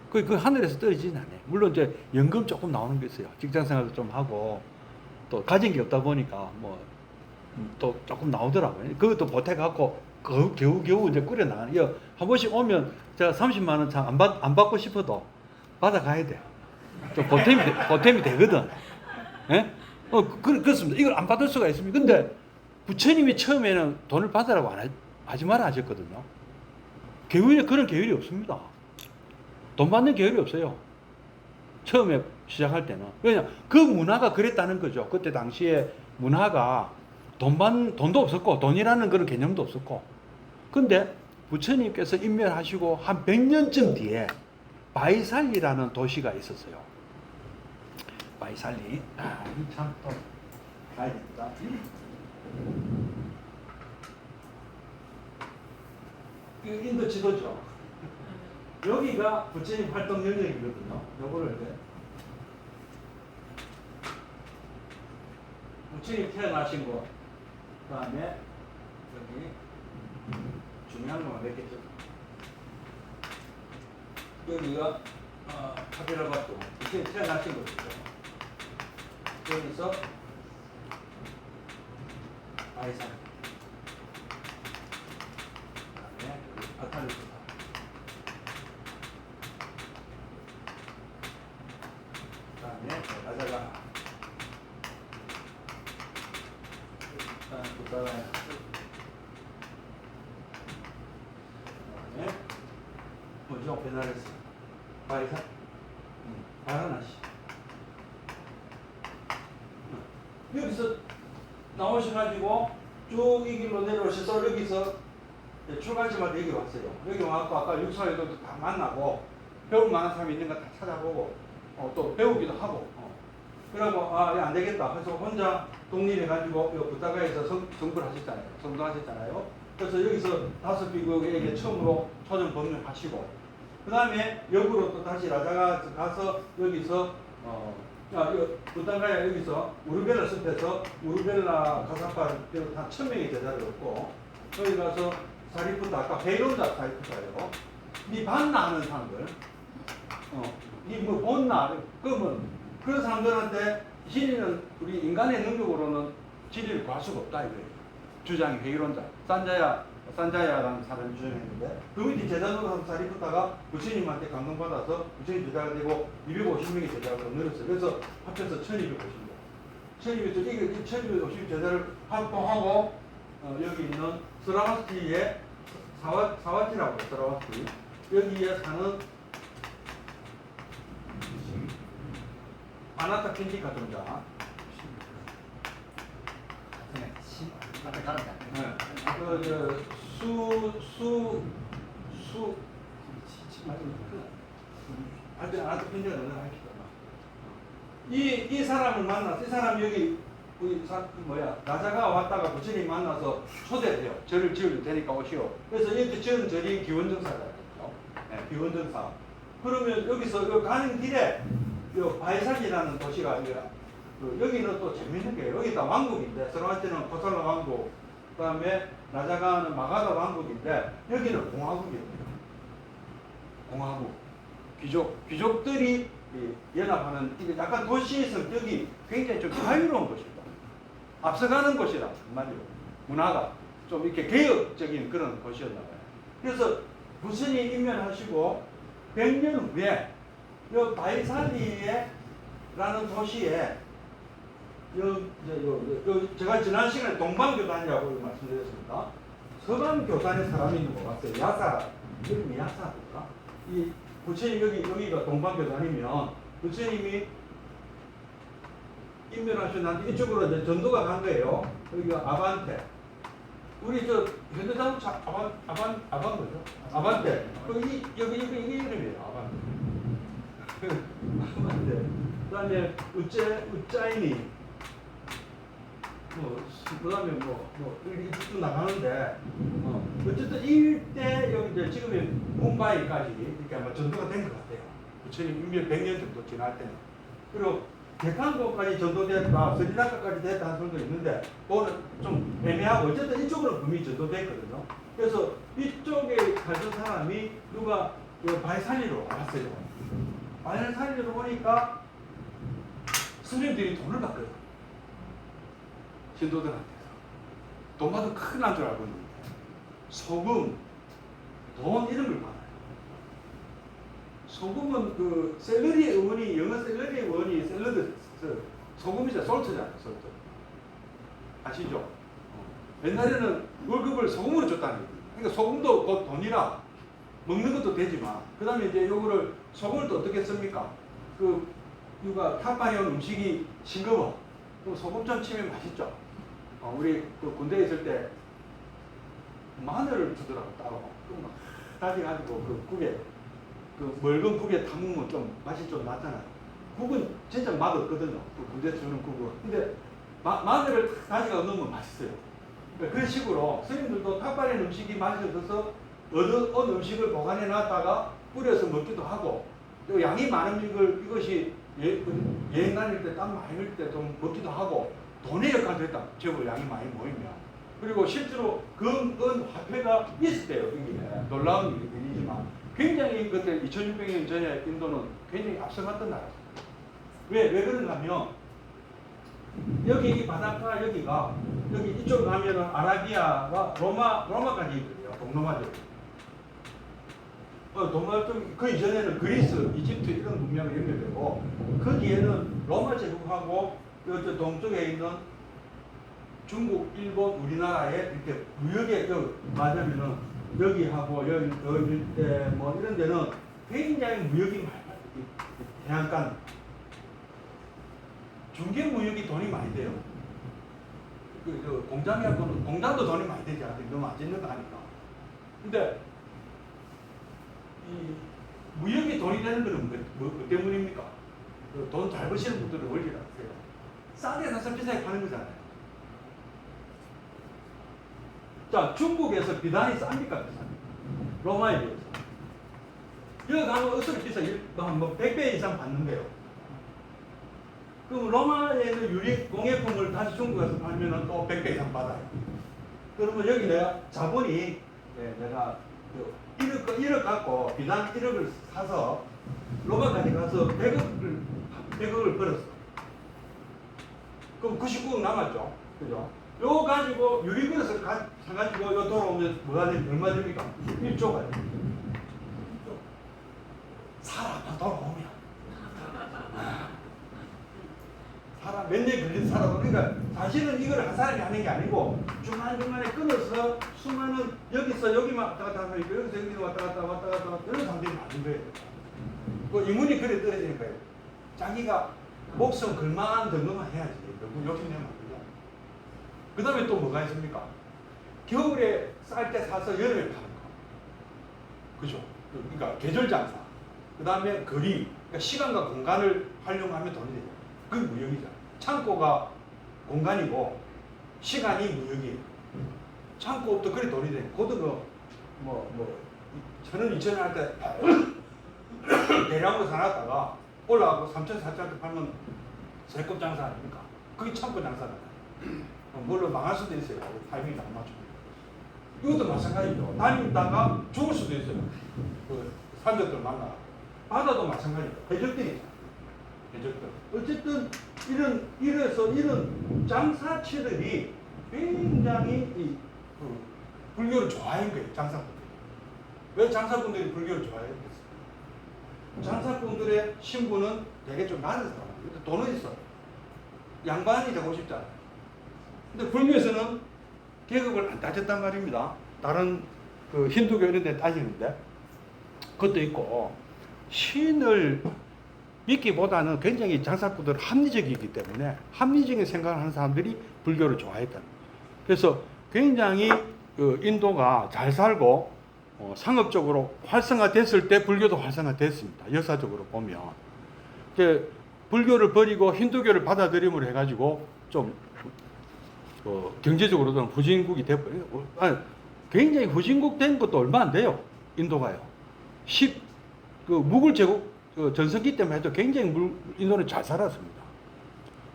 그 하늘에서 떨어지진 않아요. 물론 이제 연금 조금 나오는 게 있어요. 직장 생활도 좀 하고, 또 가진 게 없다 보니까, 뭐, 또 조금 나오더라고요. 그것도 보태갖고, 겨우 이제 꾸려나가요. 한 번씩 오면 제가 30만원 참 안 받고 싶어도 받아가야 돼요. 좀 보탬이 되거든. 예? 그렇습니다. 이걸 안 받을 수가 있습니다. 근데 부처님이 처음에는 돈을 받으라고 하지 마라 하셨거든요. 교회에 그런 계율이 없습니다. 돈 받는 계율이 없어요. 처음에 시작할 때는. 왜냐, 그 문화가 그랬다는 거죠. 그때 당시에 문화가 돈도 없었고 돈이라는 그런 개념도 없었고. 근데 부처님께서 인멸하시고 한 100년쯤 뒤에 바이살리라는 도시가 있었어요. 바이살리. 참 또 가야 됩니다. 그 인도 지도죠. 여기가 부처님 활동 영역이거든요. 요거를 이제 부처님 태어나신 곳, 그 다음에 여기 중요한 거만 몇 개죠. 여기가 카피라바토, 부처님 태어나신 곳이죠. 여기서 바이산, 그 다음에 아탈리토타, 그 다음에 라자가, 그 다음에 부다라야, 그 다음에 뭐죠? 베나레스, 바이산, 바라나시. 여기서 나오셔가지고 쭉 이 길로 내려오셔서 여기서 출발지마다 여기 왔어요. 여기 와서 아까 육사에도 다 만나고 배울 만한 사람이 있는 거 다 찾아보고 또 배우기도 하고 그러고 안 되겠다 해서 혼자 독립해가지고 부다가에서 성불 하셨잖아요. 성도하셨잖아요. 그래서 여기서 5비구에게 처음으로 초전 법문하시고 그 다음에 역으로 또 다시 라자가 가서 여기서 부다가야 여기서 우르벨라 숲에서 우르벨라 가사파를 비롯한 1000명의 제자를 얻고 여기 가서 사리푸타, 아까 베이론자 사리푸타예요. 니 봤나 하는 사람들, 니 뭐 본나 그러면 그 사람들한테 진리는 우리 인간의 능력으로는 진리를 구할 수가 없다 이거예요. 주장이 베이론자, 산자야라는 사람이 주장했는데 그 밑에 제자노로 한 사리푸타가 부처님한테 감동받아서 부처님 제자가 되고 250명의 제자가 더 늘었어요. 그래서 합쳐서 1250명. 1250 제자를 확보하고 여기 있는 스라바스티의 사와티라고 스라바스티 여기에 사는 아나타 핀디카 존자. 네. 앞에 가는 거 네. 아나타 핀디카 존자 하시다. 이 사람을 만나서 이 사람이 여기 우리 라자가 왔다가 부처님 만나서 초대돼요. 절을 지을 테니까 오시오. 그래서 이렇게 지은 절이 기원정사잖아요. 네, 기원정사. 그러면 여기서 가는 길에 바이산이라는 도시가 여기는 또 재밌는 게 여기가 왕국인데 스라바티는 코살라 왕국, 그다음에 라자가는 마가다 왕국인데 여기는 공화국이에요. 공화국. 귀족들이 연합하는 약간 도시의 성격이 굉장히 좀 자유로운 곳이다. 앞서가는 곳이다. 한마디로 문화가 좀 이렇게 개혁적인 그런 곳이었나 봐요. 그래서 부처님 인면하시고 100년 후에 이 바이살리에라는 도시에 제가 지난 시간에 동방교단이라고 말씀드렸습니다. 서방교단의 사람이 있는 것 같아요. 야사, 이름이 야사인가? 이 부처님 여기가 동방교단이면 부처님이 인면하신 한테 이쪽으로 이제 전도가 간 거예요. 여기가 아반테. 우리 현대자동차 아반 거죠? 아반테. 여기 이게 이름이에요. 아반테. 아반테. 그다음에 우짜이니. 그다음에 이쪽도 나가는데 어쨌든 이때 여기 이제 지금의 뭄바이까지 이렇게 아마 전도가 된 것 같아요. 부처님 인멸 100년 정도 지날 때는. 그리고 대한민국까지 전도됐다, 스리랑카까지 됐다 하는 소리도 있는데 그거는 좀 애매하고 어쨌든 이쪽으로 분명히 전도됐거든요. 그래서 이쪽에 가던 사람이 누가 바이살리로 왔어요. 바이살리로 오니까 스님들이 돈을 받거든. 신도들한테서. 돈 받으면 큰일 난 줄 알고 있는데 소금, 돈 이런 걸 받아요. 소금은 그 샐러리의 원이, 영어 샐러리의 원이 샐러드, 소금이죠. 솔트잖아요. 솔트. 아시죠? 옛날에는 월급을 소금으로 줬다는 거예요. 그러니까 소금도 곧 돈이라 먹는 것도 되지만 그 다음에 이제 요거를 소금을 또 어떻게 씁니까? 누가 탑반에 온 음식이 싱거워. 그럼 소금 좀 치면 맛있죠. 우리 그 군대에 있을 때 마늘을 주더라고 따로. 그럼 다져가지고 그 국에 그 묽은 국에 담으면 좀 맛이 좀 나잖아요. 국은 진짜 맛없거든요. 그 군대에서 주는 국은. 근데 마늘을 다져가 넣으면 맛있어요. 그러니까 그런 식으로 스님들도 탁발인 음식이 맛이 없어서 얻은 음식을 보관해 놨다가 뿌려서 먹기도 하고, 또 양이 많은 이것이 여행 다닐 때 땀 많이 흘릴 때 좀 먹기도 하고, 돈의 역할도 했다. 제법 양이 많이 모이면. 그리고 실제로 은 화폐가 있었대요. 여기에. 놀라운 일이지만 굉장히 그때 2600년 전에 인도는 굉장히 앞서갔던 나라였어요. 왜 그런가 하면 여기 이 바닷가 여기가 여기 이쪽 가면은 아라비아와 로마까지 있거든요. 동로마들. 동로마 그 이전에는 그리스, 이집트 이런 문명이 연결되고, 그 뒤에는 로마 제국하고 저 동쪽에 있는 중국, 일본, 우리나라에 이렇게 무역에 맞으면은 여기하고 여기 일대 뭐 이런 데는 굉장히 무역이 많아요. 해안간 중개 무역이 돈이 많이 돼요. 그 공장이하고는 공장도 돈이 많이 되지 않아요. 너무 안 짓는 거 아니까. 근데 이 무역이 돈이 되는 거는 뭐 때문입니까? 돈 잘 버시는 분들은 원리를 아세요. 싸게 사서 비싸게 파는 거잖아요. 자, 중국에서 비단이 쌉니까? 비쌉니까? 로마에 비해서. 여기 가면 어떻게 비싸? 뭐 100배 이상 받는 거예요. 그럼 로마에는 유리 공예품을 다시 중국에서 팔면 또 100배 이상 받아요. 그러면 여기 내가 자본이, 내가 1억 갖고 비단 1억을 사서 로마까지 가서 100억을 벌었어. 그럼 99억 남았죠. 그죠? 요거 가지고 유리그릇을 사가지고 요 돌아오면 뭐가 됩니까? 얼마 됩니까? 1조가 돼요. 살아, 돌아오면. 사람 몇 년 걸려서 살아도, 그러니까 사실은 이걸 한 사람이 하는 게 아니고 중간중간에 끊어서 수많은 여기서 여기만 왔다 갔다 하고 여기서 여기 왔다 갔다 이런 상태가 많은 거예요. 그 인문이 그래 떨어지니까 자기가 목숨 걸만한 정도만 해야지. 너무 욕심내면 안 되죠. 그 다음에 또 뭐가 있습니까? 겨울에 쌀 때 사서 여름에 파는 거. 그죠? 그러니까 계절 장사. 그 다음에 거리. 그러니까 시간과 공간을 활용하면 돈이 돼요. 그게 무역이잖아. 창고가 공간이고 시간이 무역이에요. 창고부터 그래 돈이 돼. 그것도 저는 2000원 할 때 대량으로 사놨다가 올라가고 3천, 4천원대 팔면 세급 장사 아닙니까? 그게 창고 장사잖아요. 물론 망할 수도 있어요. 타이밍이 안 맞추고. 이것도 마찬가지죠. 다니다가 죽을 수도 있어요. 그 산적들 만나. 바다도 마찬가지죠. 해적들이잖아요. 해적들. 어쨌든 이런 장사치들이 굉장히 불교를 좋아하는 거예요. 장사꾼들이. 왜 장사꾼들이 불교를 좋아했겠어요? 장사꾼들의 신분은 되게 좀 낮은 사람이에요. 돈은 있어. 양반이 되고 싶잖아요. 근데 불교에서는 계급을 안 따졌단 말입니다. 다른 그 힌두교 이런 데 따지는데 그것도 있고, 신을 믿기보다는 굉장히 장사꾼들은 합리적이기 때문에 합리적인 생각을 하는 사람들이 불교를 좋아했다. 그래서 굉장히 그 인도가 잘 살고 상업적으로 활성화됐을 때 불교도 활성화됐습니다. 역사적으로 보면. 불교를 버리고 힌두교를 받아들임으로 해가지고 좀 경제적으로 좀 후진국이 돼버려요. 굉장히 후진국 된 것도 얼마 안 돼요. 인도가요. 무굴 제국 전성기 때문에 해도 굉장히 인도는 잘 살았습니다.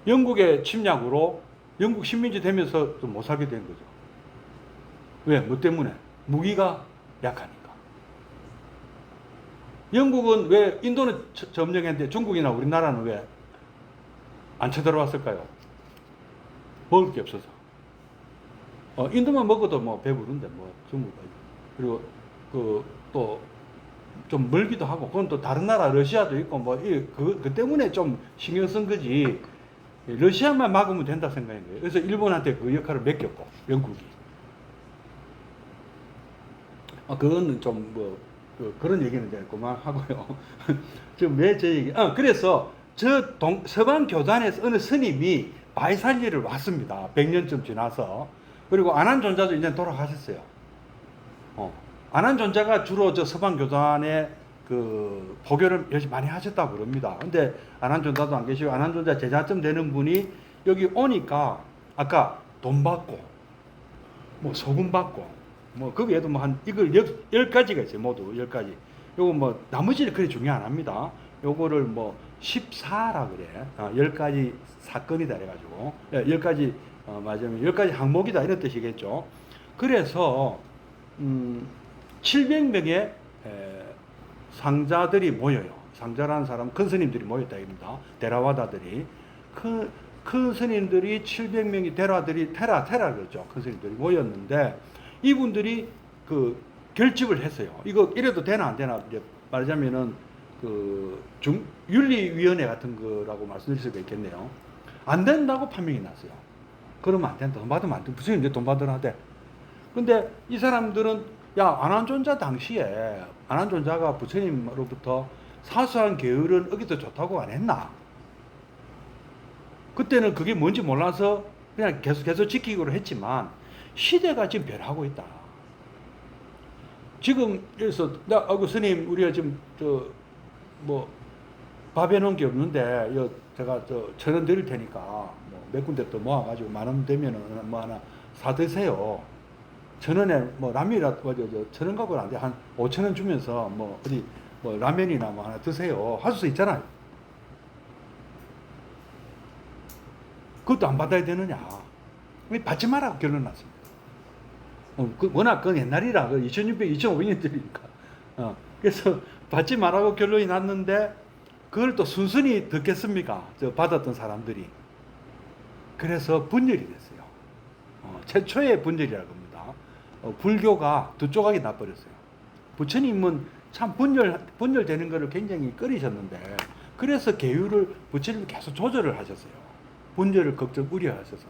영국의 침략으로 영국 식민지 되면서 못 살게 된 거죠. 왜? 뭐 때문에? 무기가 약하니까. 영국은 왜 인도는 점령했는데 중국이나 우리나라는 왜 안 쳐들어왔을까요? 먹을 게 없어서. 인도만 먹어도 뭐 배부른데 뭐 중국은. 그리고 또 좀 멀기도 하고, 그건 또 다른 나라 러시아도 있고 그 때문에 좀 신경 쓴 거지. 러시아만 막으면 된다 생각인 거예요. 그래서 일본한테 그 역할을 맡겼고, 영국이. 그거는 좀 그런 얘기는 이제 그만하고요. 지금 왜 제 얘기? 그래서 서방 교단에서 어느 스님이 바이살리를 왔습니다. 100년쯤 지나서. 그리고 안한존자도 이제 돌아가셨어요. 안한존자가 주로 저 서방교단의 그 포교를 열심히 많이 하셨다고 그럽니다. 근데 안한존자도 안 계시고 안한존자 제자쯤 되는 분이 여기 오니까 아까 돈 받고 뭐 소금 받고 뭐 그 외에도 뭐 한 이걸 10가지가 있어요. 모두 10가지. 요거 뭐 나머지는 그리 중요 안 합니다. 요거를 뭐 14라 그래. 10가지 사건이다 그래가지고 10가지 맞으면 10가지 항목이다 이런 뜻이겠죠. 그래서 700명의 상자들이 모여요. 상자라는 사람 큰 스님들이 모였다 입니다. 데라와다들이 큰 스님들이 700명이 테라 그러죠. 큰 스님들이 모였는데 이분들이 그 결집을 했어요. 이거 이래도 되나 안 되나 이제 말하자면은 그 윤리위원회 같은 거라고 말씀드릴 수가 있겠네요. 안 된다고 판명이 났어요. 그러면 안 된다. 돈 받으면 안 돼. 부처님 이제 돈 받으라 하대. 근데 이 사람들은 야 안한존자 당시에 안한존자가 부처님으로부터 사소한 계율은 어기도 좋다고 안 했나? 그때는 그게 뭔지 몰라서 그냥 계속 지키기로 했지만 시대가 지금 변하고 있다. 지금 그래서 스님 우리가 지금 뭐 밥 해놓은 게 없는데 제가 1,000원 드릴 테니까 뭐 몇 군데 또 모아가지고 10,000원 되면은 뭐 하나 사 드세요. 1,000원에 뭐 라면이라도 1,000원 갖고는 안 돼. 한 5,000원 주면서 뭐 어디 뭐 라면이나 뭐 하나 드세요. 할 수 있잖아요. 그것도 안 받아야 되느냐? 받지 마라고 결론 났습니다. 워낙 그건 옛날이라 2600, 2500년들이니까. 그래서 받지 말라고 결론이 났는데 그걸 또 순순히 듣겠습니까? 받았던 사람들이. 그래서 분열이 됐어요. 최초의 분열이라고 합니다. 불교가 두 조각이 나버렸어요. 부처님은 참 분열되는 것을 굉장히 꺼리셨는데 그래서 계율을 부처님이 계속 조절을 하셨어요. 분열을 걱정 우려하셔서.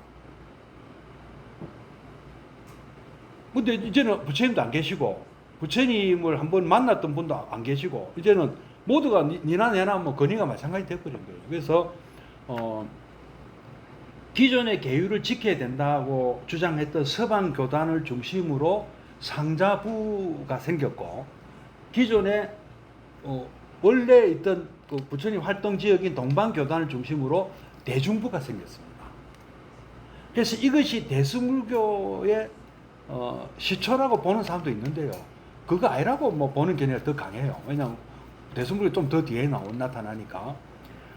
근데 이제는 부처님도 안 계시고 부처님을 한번 만났던 분도 안 계시고 이제는 모두가 니나 내나 뭐 건의가 마찬가지 되어버린 거예요. 그래서 기존의 계율을 지켜야 된다고 주장했던 서방 교단을 중심으로 상자부가 생겼고 기존에 원래 있던 그 부처님 활동 지역인 동방 교단을 중심으로 대중부가 생겼습니다. 그래서 이것이 대승불교의 시초라고 보는 사람도 있는데요. 그거 아니라고 뭐 보는 견해가 더 강해요. 왜냐하면 대승불교 좀 더 뒤에 나타나니까.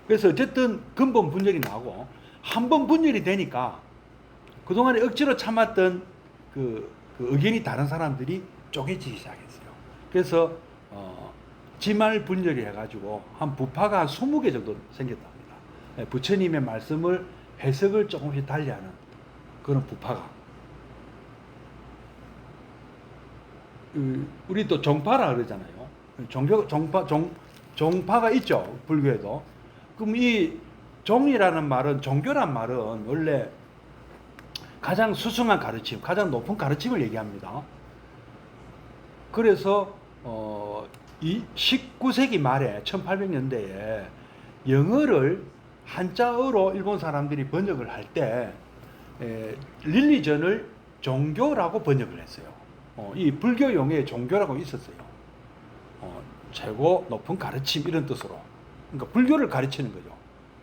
그래서 어쨌든 근본 분열이 나고 한 번 분열이 되니까 그동안에 억지로 참았던 그 의견이 다른 사람들이 쪼개지기 시작했어요. 그래서 지말 분열이 해가지고 한 부파가 한 20개 정도 생겼답니다. 부처님의 말씀을 해석을 조금씩 달리하는 그런 부파가. 우리 또 종파라 그러잖아요. 종파가 있죠. 불교에도. 그럼 이 종이라는 말은 종교란 말은 원래 가장 수승한 가르침, 가장 높은 가르침을 얘기합니다. 그래서 이 19세기 말에 1800년대에 영어를 한자어로 일본 사람들이 번역을 할 때 릴리전을 종교라고 번역을 했어요. 이 불교 용어에 종교라고 있었어요. 최고 높은 가르침 이런 뜻으로. 그러니까 불교를 가르치는 거죠.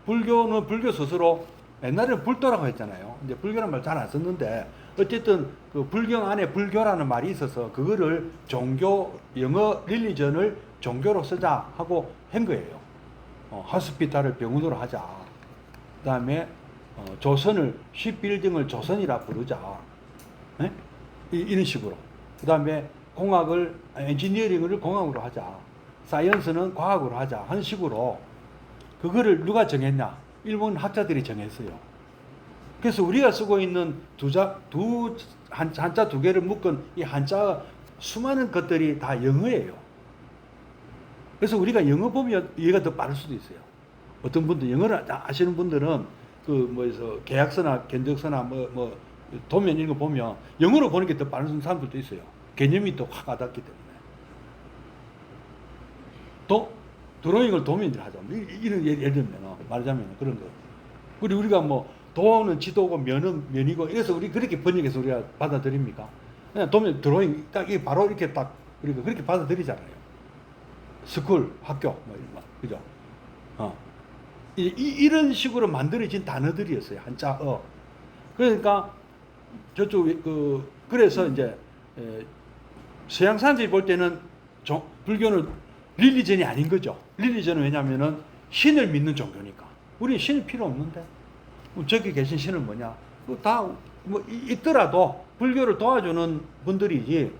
불교는 불교 스스로 옛날에는 불도라고 했잖아요. 이제 불교라는 말 잘 안 썼는데 어쨌든 그 불경 안에 불교라는 말이 있어서 그거를 종교 영어 릴리전을 종교로 쓰자 하고 한 거예요. 하스피탈을 병원으로 하자. 그다음에 조선을 쉽빌딩을 조선이라 부르자. 네? 이런 식으로. 그다음에 공학을 엔지니어링을 공학으로 하자. 사이언스는 과학으로 하자. 하는 식으로 그거를 누가 정했냐? 일본 학자들이 정했어요. 그래서 우리가 쓰고 있는 한자 두 개를 묶은 이 한자 수많은 것들이 다 영어예요. 그래서 우리가 영어 보면 이해가 더 빠를 수도 있어요. 어떤 분들 영어를 아시는 분들은 계약서나 견적서나 도면 이런 거 보면 영어로 보는 게 더 빠른 사람들도 있어요. 개념이 더 확 와닿기 때문에. 드로잉을 도면으로 하자. 이런 예를 들면 말하자면 그런 거. 그리고 우리가 도는 지도고 면은 면이고 이래서 우리 그렇게 번역해서 우리가 받아들입니까? 그냥 도면 드로잉 딱 이게 바로 이렇게 딱 우리가 그렇게 받아들이잖아요. 스쿨 학교 뭐 이런 거 그죠? 이런 식으로 만들어진 단어들이었어요. 한자어. 그러니까 저쪽 그래서 이제 서양 사람들이 볼 때는 불교는 릴리전이 아닌 거죠. 릴리전은 왜냐하면은 신을 믿는 종교니까. 우리 신 필요 없는데. 저기 계신 신은 뭐냐? 다 뭐 있더라도 불교를 도와주는 분들이지.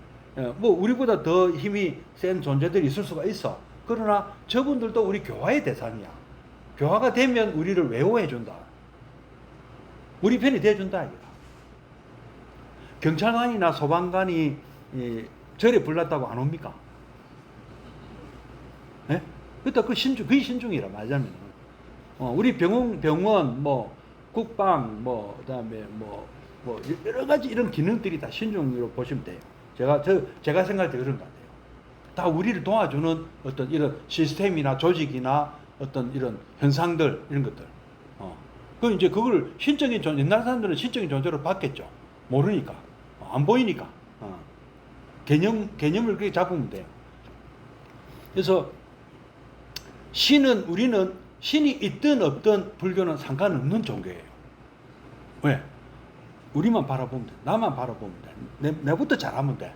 뭐 우리보다 더 힘이 센 존재들이 있을 수가 있어. 그러나 저분들도 우리 교화의 대상이야. 교화가 되면 우리를 외워해 준다. 우리 편이 돼 준다 이거야. 경찰관이나 소방관이 절에 불났다고 안 옵니까? 예? 그러니까 그게 신중이라 말하자면. 우리 병원, 뭐, 국방, 뭐, 그 다음에 뭐, 여러 가지 이런 기능들이 다 신중으로 보시면 돼요. 제가 생각할 때 그런 것 같아요. 다 우리를 도와주는 어떤 이런 시스템이나 조직이나 어떤 이런 현상들, 이런 것들. 이제 그걸 옛날 사람들은 신적인 존재로 봤겠죠. 모르니까. 안 보이니까. 개념을 그렇게 잡으면 돼요. 그래서 우리는 신이 있든 없든 불교는 상관없는 종교예요. 왜? 우리만 바라보면 돼. 나만 바라보면 돼. 내부터 잘하면 돼.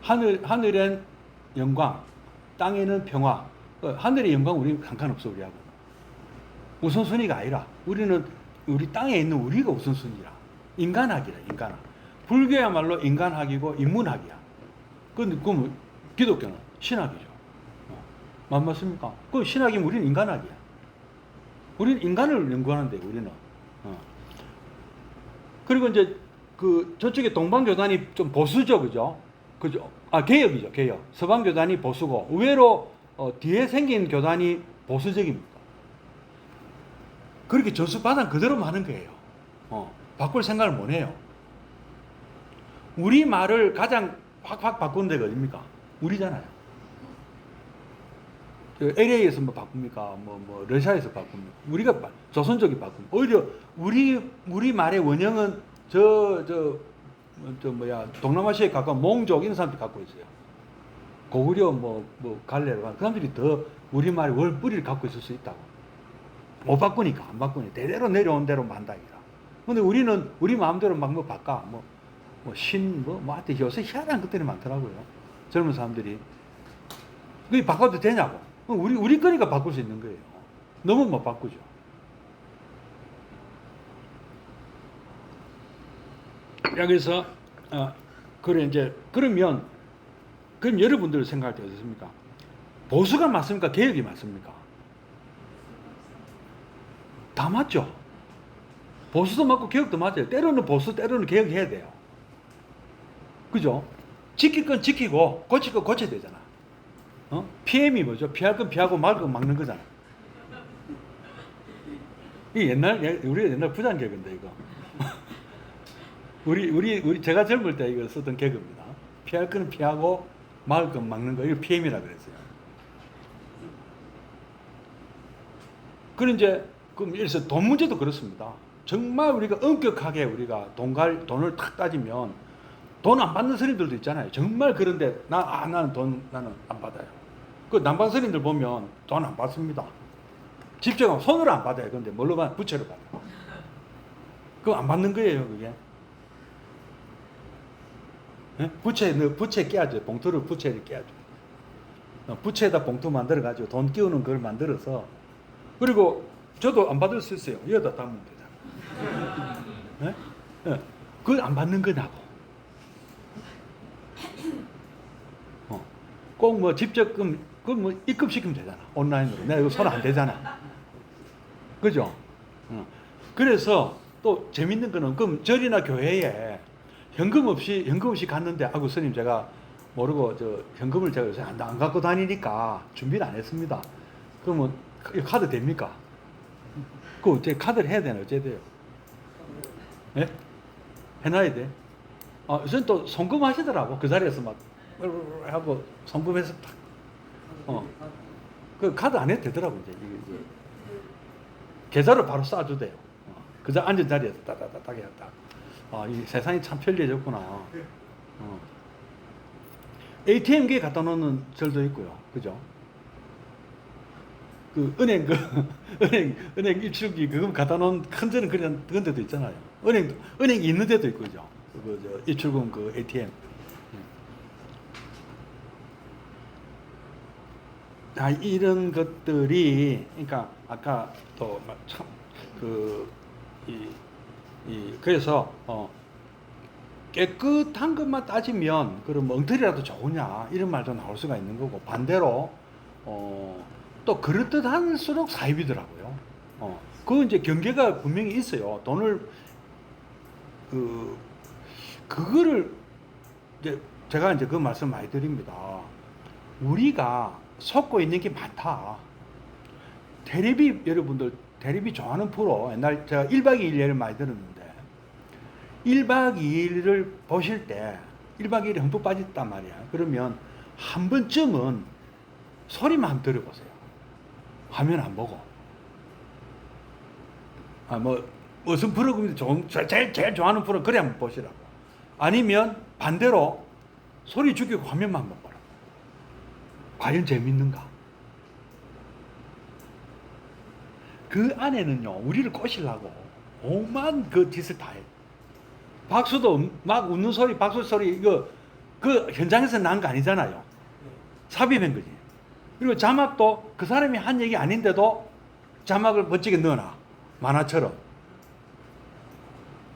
하늘엔 영광, 땅에는 평화. 하늘의 영광 우리는 상관없어, 우리하고. 우선순위가 아니라 우리는 우리 땅에 있는 우리가 우선순위라. 인간학이라, 인간학. 불교야말로 인간학이고 인문학이야. 그럼 기독교는 신학이죠. 맞습니까? 그 신학이면 우리는 인간학이야. 우리는 인간을 연구하는데 우리는. 그리고 이제 저쪽에 동방교단이 좀 보수죠, 그죠? 그죠? 개혁이죠, 개혁. 서방교단이 보수고 의외로 뒤에 생긴 교단이 보수적입니다. 그렇게 저수바당 그대로 많은 거예요. 바꿀 생각을 못 해요. 우리 말을 가장 확 바꾸는 데가 어딥니까? 우리잖아요. LA에서 뭐 바꿉니까? 러시아에서 바꿉니까? 우리가 조선족이 바꿉니다. 오히려 우리 말의 원형은 동남아시아에 가까운 몽족 이런 사람들이 갖고 있어요. 고구려 갈레 그 사람들이 더 우리 말의 월 뿌리를 갖고 있을 수 있다고. 못 바꾸니까 안 바꾸니 대대로 내려온 대로 만다기라. 근데 우리는 우리 마음대로 막 바꿔 하여튼 요새 희한한 것들이 많더라고요. 젊은 사람들이 그게 바꿔도 되냐고. 우리 거니까 바꿀 수 있는 거예요. 너무 못 바꾸죠. 여기서 그러면 여러분들 생각할 때 어떻습니까? 보수가 맞습니까? 개혁이 맞습니까? 다 맞죠. 보수도 맞고 개혁도 맞아요. 때로는 보수, 때로는 개혁해야 돼요. 그죠? 지킬 건 지키고 고칠 건 고쳐야 되잖아. PM이 뭐죠? 피할 건 피하고 막을 건 막는 거잖아. 우리가 옛날 부장 개그인데 이거. 제가 젊을 때 이거 쓰던 개그입니다. 피할 건 피하고 막을 건 막는 거. 이거 PM이라 그랬어요. 그럼 이래서 돈 문제도 그렇습니다. 정말 우리가 엄격하게 우리가 돈을 탁 따지면 돈 안 받는 스님들도 있잖아요. 정말 그런데 나는 안 받아요. 그 남방 스님들 보면 돈 안 받습니다. 집적으로 손으로 안 받아요. 근데 뭘로 받아요? 부채로 받아요. 그거 안 받는 거예요, 그게. 네? 부채 깨야죠. 봉투를 부채를 깨야죠. 부채에다 봉투 만들어가지고 돈 끼우는 걸 만들어서 그리고 저도 안 받을 수 있어요. 여기다 담으면 되잖아. 네? 네. 그걸 안 받는 거냐고. 꼭 직접금, 입금시키면 되잖아. 온라인으로. 내가 이거 손 안 대잖아. 그죠? 그래서 또 재밌는 거는, 그럼 절이나 교회에 현금 없이 갔는데, 아이고, 스님, 제가 모르고, 현금을 제가 요새 안 갖고 다니니까 준비를 안 했습니다. 그러면, 카드 됩니까? 제 카드를 해야 되나, 어째야 돼요? 예? 해놔야 돼? 요새는 또 송금 하시더라고. 그 자리에서 막, 하고, 송금해서 딱. 그 카드 안 해도 되더라고, 이제. 계좌로 바로 쏴도 돼요. 그저 앉은 자리에서 따다다닥 해야 딱. 아, 이 세상이 참 편리해졌구나. ATM기에 갖다 놓는 절도 있고요. 그죠? 그 은행 은행 입출기 그거 갖다 놓은 큰 데는 그런 데도 있잖아요. 은행이 있는 데도 있고 그죠? 저 입출금 그 ATM. 다 이런 것들이 그러니까 아까 또 참 그래서 깨끗한 것만 따지면 그럼 엉터리라도 좋으냐 이런 말도 나올 수가 있는 거고 반대로 또 그럴듯할수록 사입이더라고요. 그 이제 경계가 분명히 있어요. 돈을 그거를 이제 제가 이제 그 말씀 많이 드립니다. 우리가 속고 있는 게 많다. 테레비 여러분들 테레비 좋아하는 프로 옛날 제가 1박 2일 예를 많이 들었는데 1박 2일을 보실 때 1박 2일에 흠뻑 빠졌단 말이야. 그러면 한 번쯤은 소리만 들어보세요. 화면 안 보고. 무슨 프로그램이 제일 좋아하는 프로 그래 한번 보시라고. 아니면 반대로 소리 죽이고 화면만 한번 보라고. 과연 재밌는가? 그 안에는요, 우리를 꼬시려고 오만 그 짓을 다 해. 박수도 막 웃는 소리, 박수 소리, 이거, 그 현장에서 난 거 아니잖아요. 삽입한 거지. 그리고 자막도 그 사람이 한 얘기 아닌데도 자막을 멋지게 넣어놔. 만화처럼.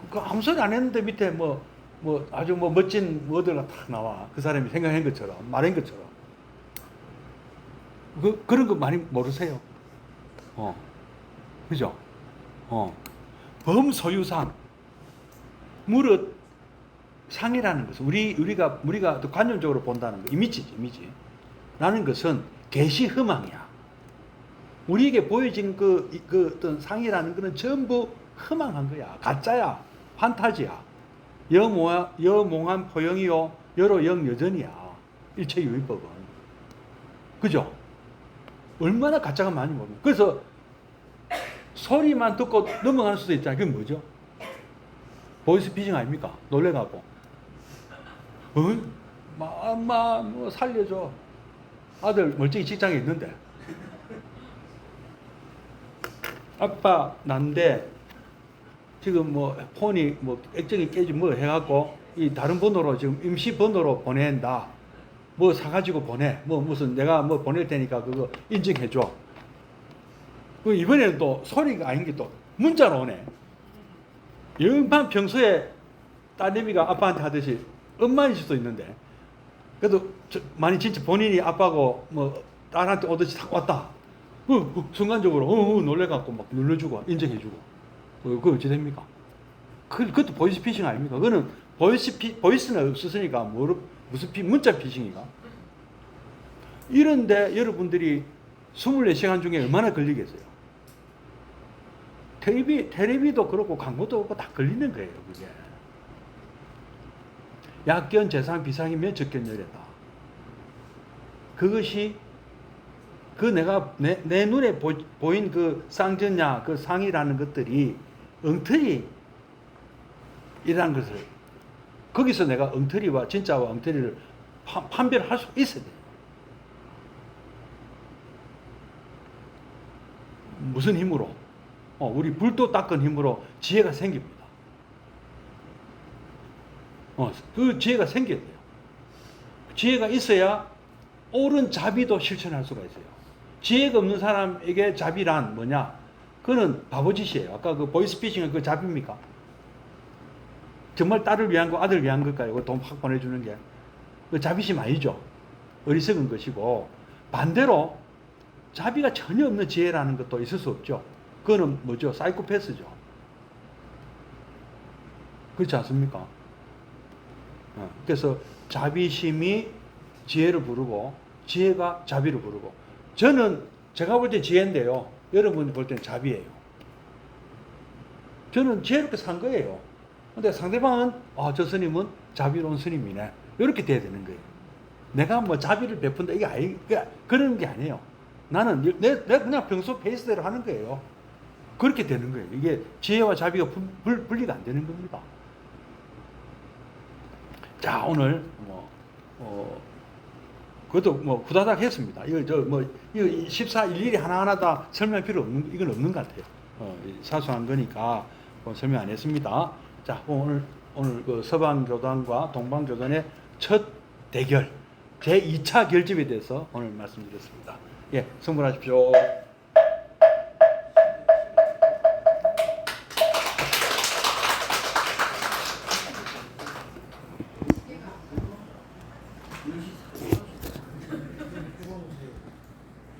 그 아무 소리 안 했는데 밑에 아주 멋진 워드가 탁 나와. 그 사람이 생각한 것처럼, 말한 것처럼. 그런 거 많이 모르세요. 그죠? 범소유상. 무릇 상이라는 것은 우리가 더 관념적으로 본다는 거, 이미지. 라는 것은 계시흠망이야. 우리에게 보여진 그 어떤 상이라는 것은 전부 허망한 거야. 가짜야. 판타지야. 여몽한 포영이요. 여로 영여전이야. 일체유의법은. 그죠? 얼마나 가짜가 많이 모르는. 그래서 소리만 듣고 넘어갈 수도 있잖아요. 그게 뭐죠? 보이스피싱 아닙니까? 놀래가고. 엄마, 살려줘. 아들 멀쩡히 직장에 있는데. 아빠, 난데, 지금 폰이 액정이 깨지 해갖고, 이 다른 번호로 지금 임시 번호로 보낸다. 사가지고 보내. 무슨 내가 보낼 테니까 그거 인증해줘. 이번에는 또 소리가 아닌 게 또 문자로 오네. 영판 평소에 딸내미가 아빠한테 하듯이 엄마일 수도 있는데 그래도 많이 진짜 본인이 아빠고 딸한테 오듯이 딱 왔다. 순간적으로 놀래갖고 막 눌러주고 인정해주고. 그거 어찌 됩니까? 그것도 보이스피싱 아닙니까? 그거는 보이스는 없었으니까 무슨 문자 피싱이가? 이런데 여러분들이 24시간 중에 얼마나 걸리겠어요? 텔레비도 그렇고 광고도 그렇고 다 걸리는 거예요, 그게. 약견 재상 비상이면 적견열애다. 그것이 내가 내 눈에 보인 그 쌍전야, 그 상이라는 것들이 엉터리라는 것을 거기서 내가 엉터리와 진짜와 엉터리를 판별할 수 있어야 돼요. 무슨 힘으로? 우리 불도 닦은 힘으로 지혜가 생깁니다. 그 지혜가 생겨야 돼요. 지혜가 있어야 옳은 자비도 실천할 수가 있어요. 지혜가 없는 사람에게 자비란 뭐냐? 그거는 바보짓이에요. 아까 그 보이스피싱은 그 자비입니까? 정말 딸을 위한 거, 아들을 위한 걸까요? 돈 확 보내주는 게. 그 자비심 아니죠. 어리석은 것이고, 반대로 자비가 전혀 없는 지혜라는 것도 있을 수 없죠. 그거는 뭐죠? 사이코패스죠. 그렇지 않습니까? 그래서 자비심이 지혜를 부르고 지혜가 자비를 부르고 제가 볼 때 지혜인데요. 여러분이 볼 때는 자비예요. 저는 지혜롭게 산 거예요. 근데 상대방은 저 스님은 자비로운 스님이네. 이렇게 돼야 되는 거예요. 내가 자비를 베푼다 이게 그런 게 아니에요. 나는 내가 그냥 평소 페이스대로 하는 거예요. 그렇게 되는 거예요. 이게 지혜와 자비가 분리가 안 되는 겁니다. 자, 오늘 그것도 뭐 후다닥 했습니다. 이거 14 일일이 하나하나 다 설명할 필요 없는, 이건 없는 것 같아요. 사소한 거니까 설명 안 했습니다. 자, 오늘 그 서방교단과 동방교단의 첫 대결, 제2차 결집에 대해서 오늘 말씀드렸습니다. 예, 성불하십시오.